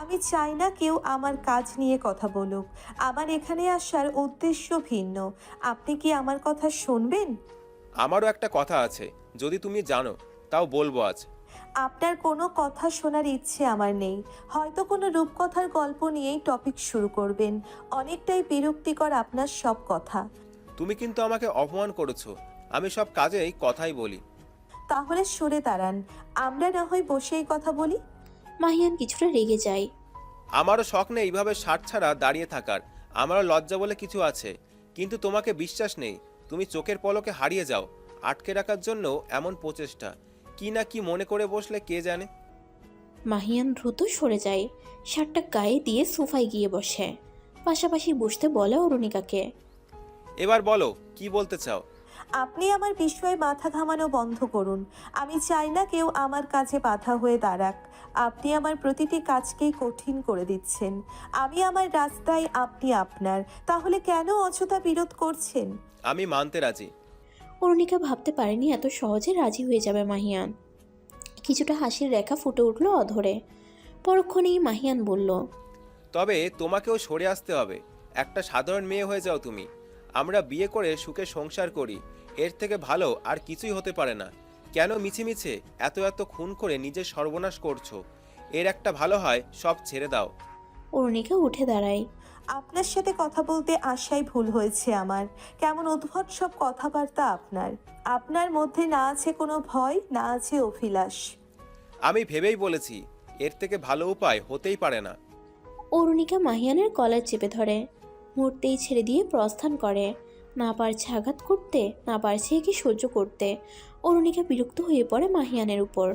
আমি চাই না কেউ আমার কাজ নিয়ে কথা বলুক। আমার এখানে আসার উদ্দেশ্য ভিন্ন। আপনি কি আমার কথা শুনবেন? আমারও একটা কথা আছে, যদি তুমি জানো তাও বলবো আজ। আপনার কোনো কথা শোনার ইচ্ছে আমার নেই। হয়তো কোনো রূপকথার গল্প নিয়েই টপিক শুরু করবেন। অনেকটাই বিরক্তিকর আপনার সব কথা। তুমি কিন্তু আমাকে অপমান করেছো, আমি সব কাজেই কথাই বলি। তাহলে সরে দাঁড়ান, আমরা না হয় বসেই কথা বলি। মাহিয়ান কিছুটা রেগে যায়। আমারও শখ নেই এইভাবে শার্ট ছাড়া দাঁড়িয়ে থাকার, আমারও লজ্জা বলে কিছু আছে। কিন্তু তোমাকে বিশ্বাস নেই, তুমি চোখের পলকে হারিয়ে যাও। আটকে রাখার জন্য এমন প্রচেষ্টা, কি না কি মনে করে বসলে কে জানে। মাহিয়ান দ্রুত সরে যায়, শার্টটা গায়ে দিয়ে সোফায় গিয়ে বসে। পাশাপাশি বসতে বলে অরুণিকাকে। এবার বলো কি বলতে চাও। আপনি আমার বিষয়ে মাথা ঘামানো বন্ধ করুন। আমি চাই না কেউ আমার কাজে বাধা হয়ে দাঁড়াক। আপনি আমার প্রতিটি কাজকেই কঠিন করে দিচ্ছেন। আমি আমার রাস্তায়, আপনি আপনার। তাহলে কেন অযথা বিরোধ করছেন? আমি মানতে রাজি। অরুণিকা ভাবতে পারেনি এত সহজে রাজি হয়ে যাবে মাহিয়ান। কিছুটা হাসির রেখা ফুটে উঠল অধরে। পরক্ষণেই মাহিয়ান বলল, তবে তোমাকেও সরে আসতে হবে। একটা সাধারণ মেয়ে হয়ে যাও তুমি। আমরা বিয়ে করে সুখে সংসার করি, এর থেকে ভালো আর কিছুই হতে পারে না। কেন মিছে মিছে এত এত খুন করে নিজের সর্বনাশ করছো? এর একটা ভালো হয় সব ছেড়ে দাও। অরুণিকা উঠে দাঁড়ায়। আপনার সাথে কথা বলতে আসাই ভুল হয়েছে আমার। কেমন উদ্ভট সব কথাবার্তা আপনার। আপনার মধ্যে না আছে কোনো ভয়, না আছে অভিলাষ। আমি ভেবেই বলেছি, এর থেকে ভালো উপায় হতেই পারে না। অরুণিকা মাহিয়ানের কলার চেপে ধরে, মুহূর্তেই ছেড়ে দিয়ে প্রস্থান করে। না পারছে আঘাত করতে, না পারছে একে সহ্য করতে। অরুণিকা বিরক্ত হয়ে পড়ে মাহিয়ানের উপর।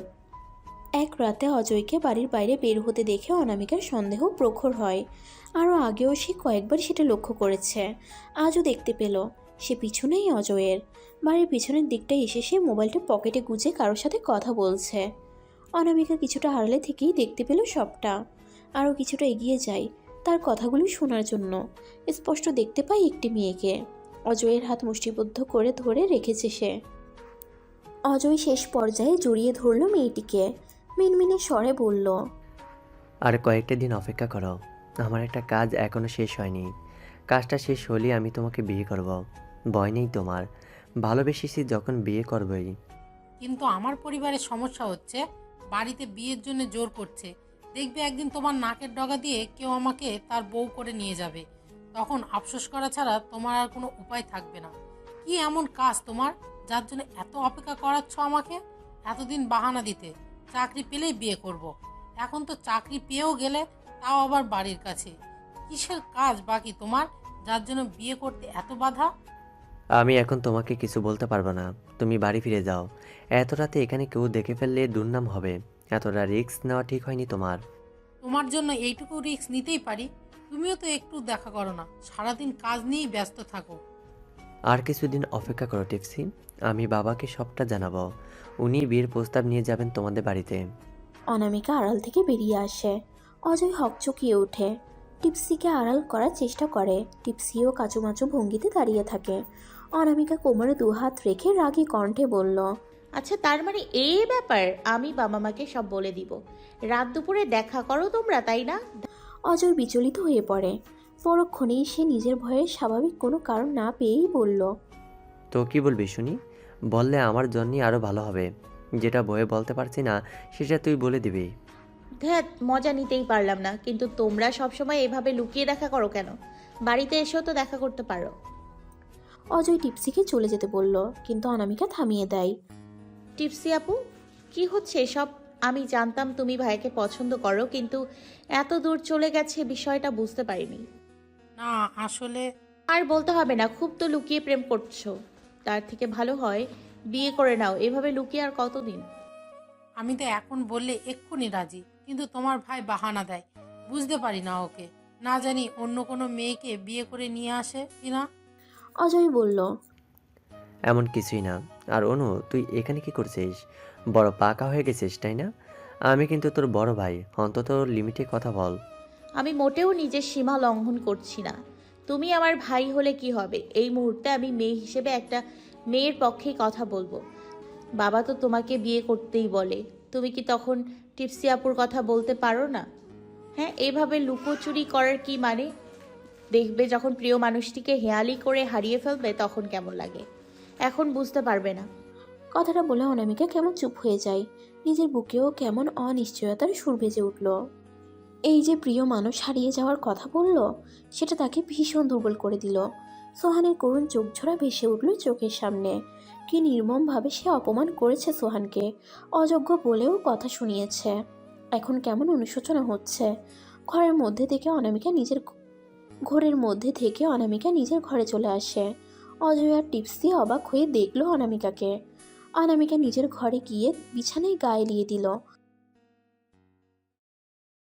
এক রাতে অজয়কে বাড়ির বাইরে বের হতে দেখে অনামিকার সন্দেহ প্রখর হয়। আরও আগেও সে কয়েকবার সেটা লক্ষ্য করেছে, আজও দেখতে পেল সে পিছনেই অজয়ের। বাড়ির পিছনের দিকটায় এসে সে মোবাইলটা পকেটে গুজে কারোর সাথে কথা বলছে। অনামিকা কিছুটা আড়ালে থেকেই দেখতে পেল সবটা। আরও কিছুটা এগিয়ে যায় তার কথাগুলো শোনার জন্য। স্পষ্ট দেখতে পাই একটি মেয়েকে। অজয়ের হাত মুষ্টিবদ্ধ করে ধরে রেখেছে সে। অজয় শেষ পর্যায়ে জড়িয়ে ধরল মেয়েটিকে। মিনমিনে স্বরে বলল, আর কয়েকটা দিন অপেক্ষা করো। আমার একটা কাজ এখনও শেষ হয়নি। কাজটা শেষ হলেই আমি তোমাকে বিয়ে করব। ভয় নেই তোমার, ভালোবেসেছি যখন বিয়ে করবই। কিন্তু আমার পরিবারের সমস্যা হচ্ছে, বাড়িতে বিয়ের জন্য জোর করছে। দেখবে একদিন তোমার নাকের ডগা দিয়ে কেউ আমাকে তার বউ করে নিয়ে যাবে। তখন আফসোস করা ছাড়া তোমার আর কোনো উপায় থাকবে না। কি এমন কাজ তোমার যার জন্য এত অপেক্ষা করাচ্ছ আমাকে? এতদিন বাহানা দিতে চাকরি পেলেই বিয়ে করব। এখন তো চাকরি পেয়েও গেলে, তাও আবার বাড়ির কাছে। কিসের কাজ বাকি তোমার যার জন্য বিয়ে করতে এত বাধা? আমি এখন তোমাকে কিছু বলতে পারবো না। তুমি বাড়ি ফিরে যাও। এত রাতে এখানে কেউ দেখে ফেললে দুর্নাম হবে। এতটা রিস্ক নেওয়া ঠিক হয়নি তোমার। তোমার জন্য এইটুকু রিস্ক নিতেই পারি। তুমিও তো একটু দেখা করো না, সারাদিন কাজ নিয়েই ব্যস্ত থাকো। আর কিছুদিন অপেক্ষা করো টিপসি, আমি বাবাকে সবটা জানাবো। উনি বিয়ের প্রস্তাব নিয়ে যাবেন তোমাদের বাড়িতে। অনামিকা আড়াল থেকে বেরিয়ে আসে। অজয় হকচকিয়ে ওঠে। টিপসিকে আড়াল করার চেষ্টা করে। টিপসিও কাচুমাচু ভঙ্গিতে দাঁড়িয়ে থাকে। অনামিকা কোমরে দুহাত রেখে রাগী কণ্ঠে বলল, আচ্ছা, তার মানে এই ব্যাপার। আমি বাবা মাকে সব বলে দিব। রাত দুপুরে দেখা করো তোমরা, তাই না? অজয় বিচলিত হয়ে পড়ে। পরক্ষণেই সে নিজের ভয়ের স্বাভাবিক কোনো কারণ না পেয়েই বলল, তো কি বলবি শুনি? বললে আমার জন্যই আরও ভালো হবে। যেটা বয়ে বলতে পারছি না সেটা তুই বলে দিবি। ধ্যাত, মজা নিতেই পারলাম না। কিন্তু তোমরা সবসময় এভাবে লুকিয়ে দেখা করো কেন? বাড়িতে এসেও তো দেখা করতে পারো। অজয় টিপসিকে চলে যেতে বলল, কিন্তু অনামিকা থামিয়ে দেয়। টিপসি আপু, কি হচ্ছে এসব? আমি জানতাম তুমি ভাইকে পছন্দ করো, কিন্তু এত দূর চলে গেছে বিষয়টা বুঝতে পারিনি। না আসলে আর বলতে হবে না, খুব তো লুকিয়ে প্রেম করছো। তার থেকে ভালো হয় বিয়ে করে নাও। এভাবে লুকিয়ে আর কতদিন? আমি তো এখন বললে এক্ষুনি রাজি, কিন্তু তোমার ভাই বাহানা দেয়। বুঝতে পারি না ওকে। না জানি অন্য কোনো মেয়েকে বিয়ে করে নিয়ে আসে কিনা। অজয় বলল, এমন কিছুই না। আর অনু, তুই এখানে কি করছিস? বড় পাকা হয়ে গেছিস তাই না? আমি কিন্তু তোর বড় ভাই, অন্তত লিমিটে কথা বল। আমি মোটেও নিজের সীমা লঙ্ঘন করছি না। তুমি আমার ভাই হলে কি হবে? এই মুহূর্তে আমি মেয়ে হিসেবে একটা মেয়ের পক্ষেই কথা বলবো। বাবা তো তোমাকে বিয়ে করতেই বলে। তুমি কি তখন টিপসি আপুর কথা বলতে পারো না? হ্যাঁ, এইভাবে লুকোচুরি করার কি মানে? দেখবে যখন প্রিয় মানুষটিকে হেয়ালি করে হারিয়ে ফেলবে তখন কেমন লাগে। এখন বুঝতে পারবে না। কথাটা বলে অনামিকা কেমন চুপ হয়ে যায়। নিজের বুকেও কেমন অনিশ্চয়তার সুর ভেজে উঠল। এই যে প্রিয় মানুষ হারিয়ে যাওয়ার কথা বলল, সেটা তাকে ভীষণ দুর্বল করে দিল। সোহানের করুণ চোখঝোড়া ভেসে উঠল চোখের সামনে। কি নির্মমভাবে সে অপমান করেছে সোহানকে। অযোগ্য বলেও কথা শুনিয়েছে। এখন কেমন অনুশোচনা হচ্ছে। ঘরের মধ্যে থেকে অনামিকা নিজের ঘরে চলে আসে। অজয় আর টিপসি অবাক হয়ে দেখলো অনামিকাকে। অনামিকা নিজের ঘরে গিয়ে বিছানায় গায়ে দিয়ে দিল।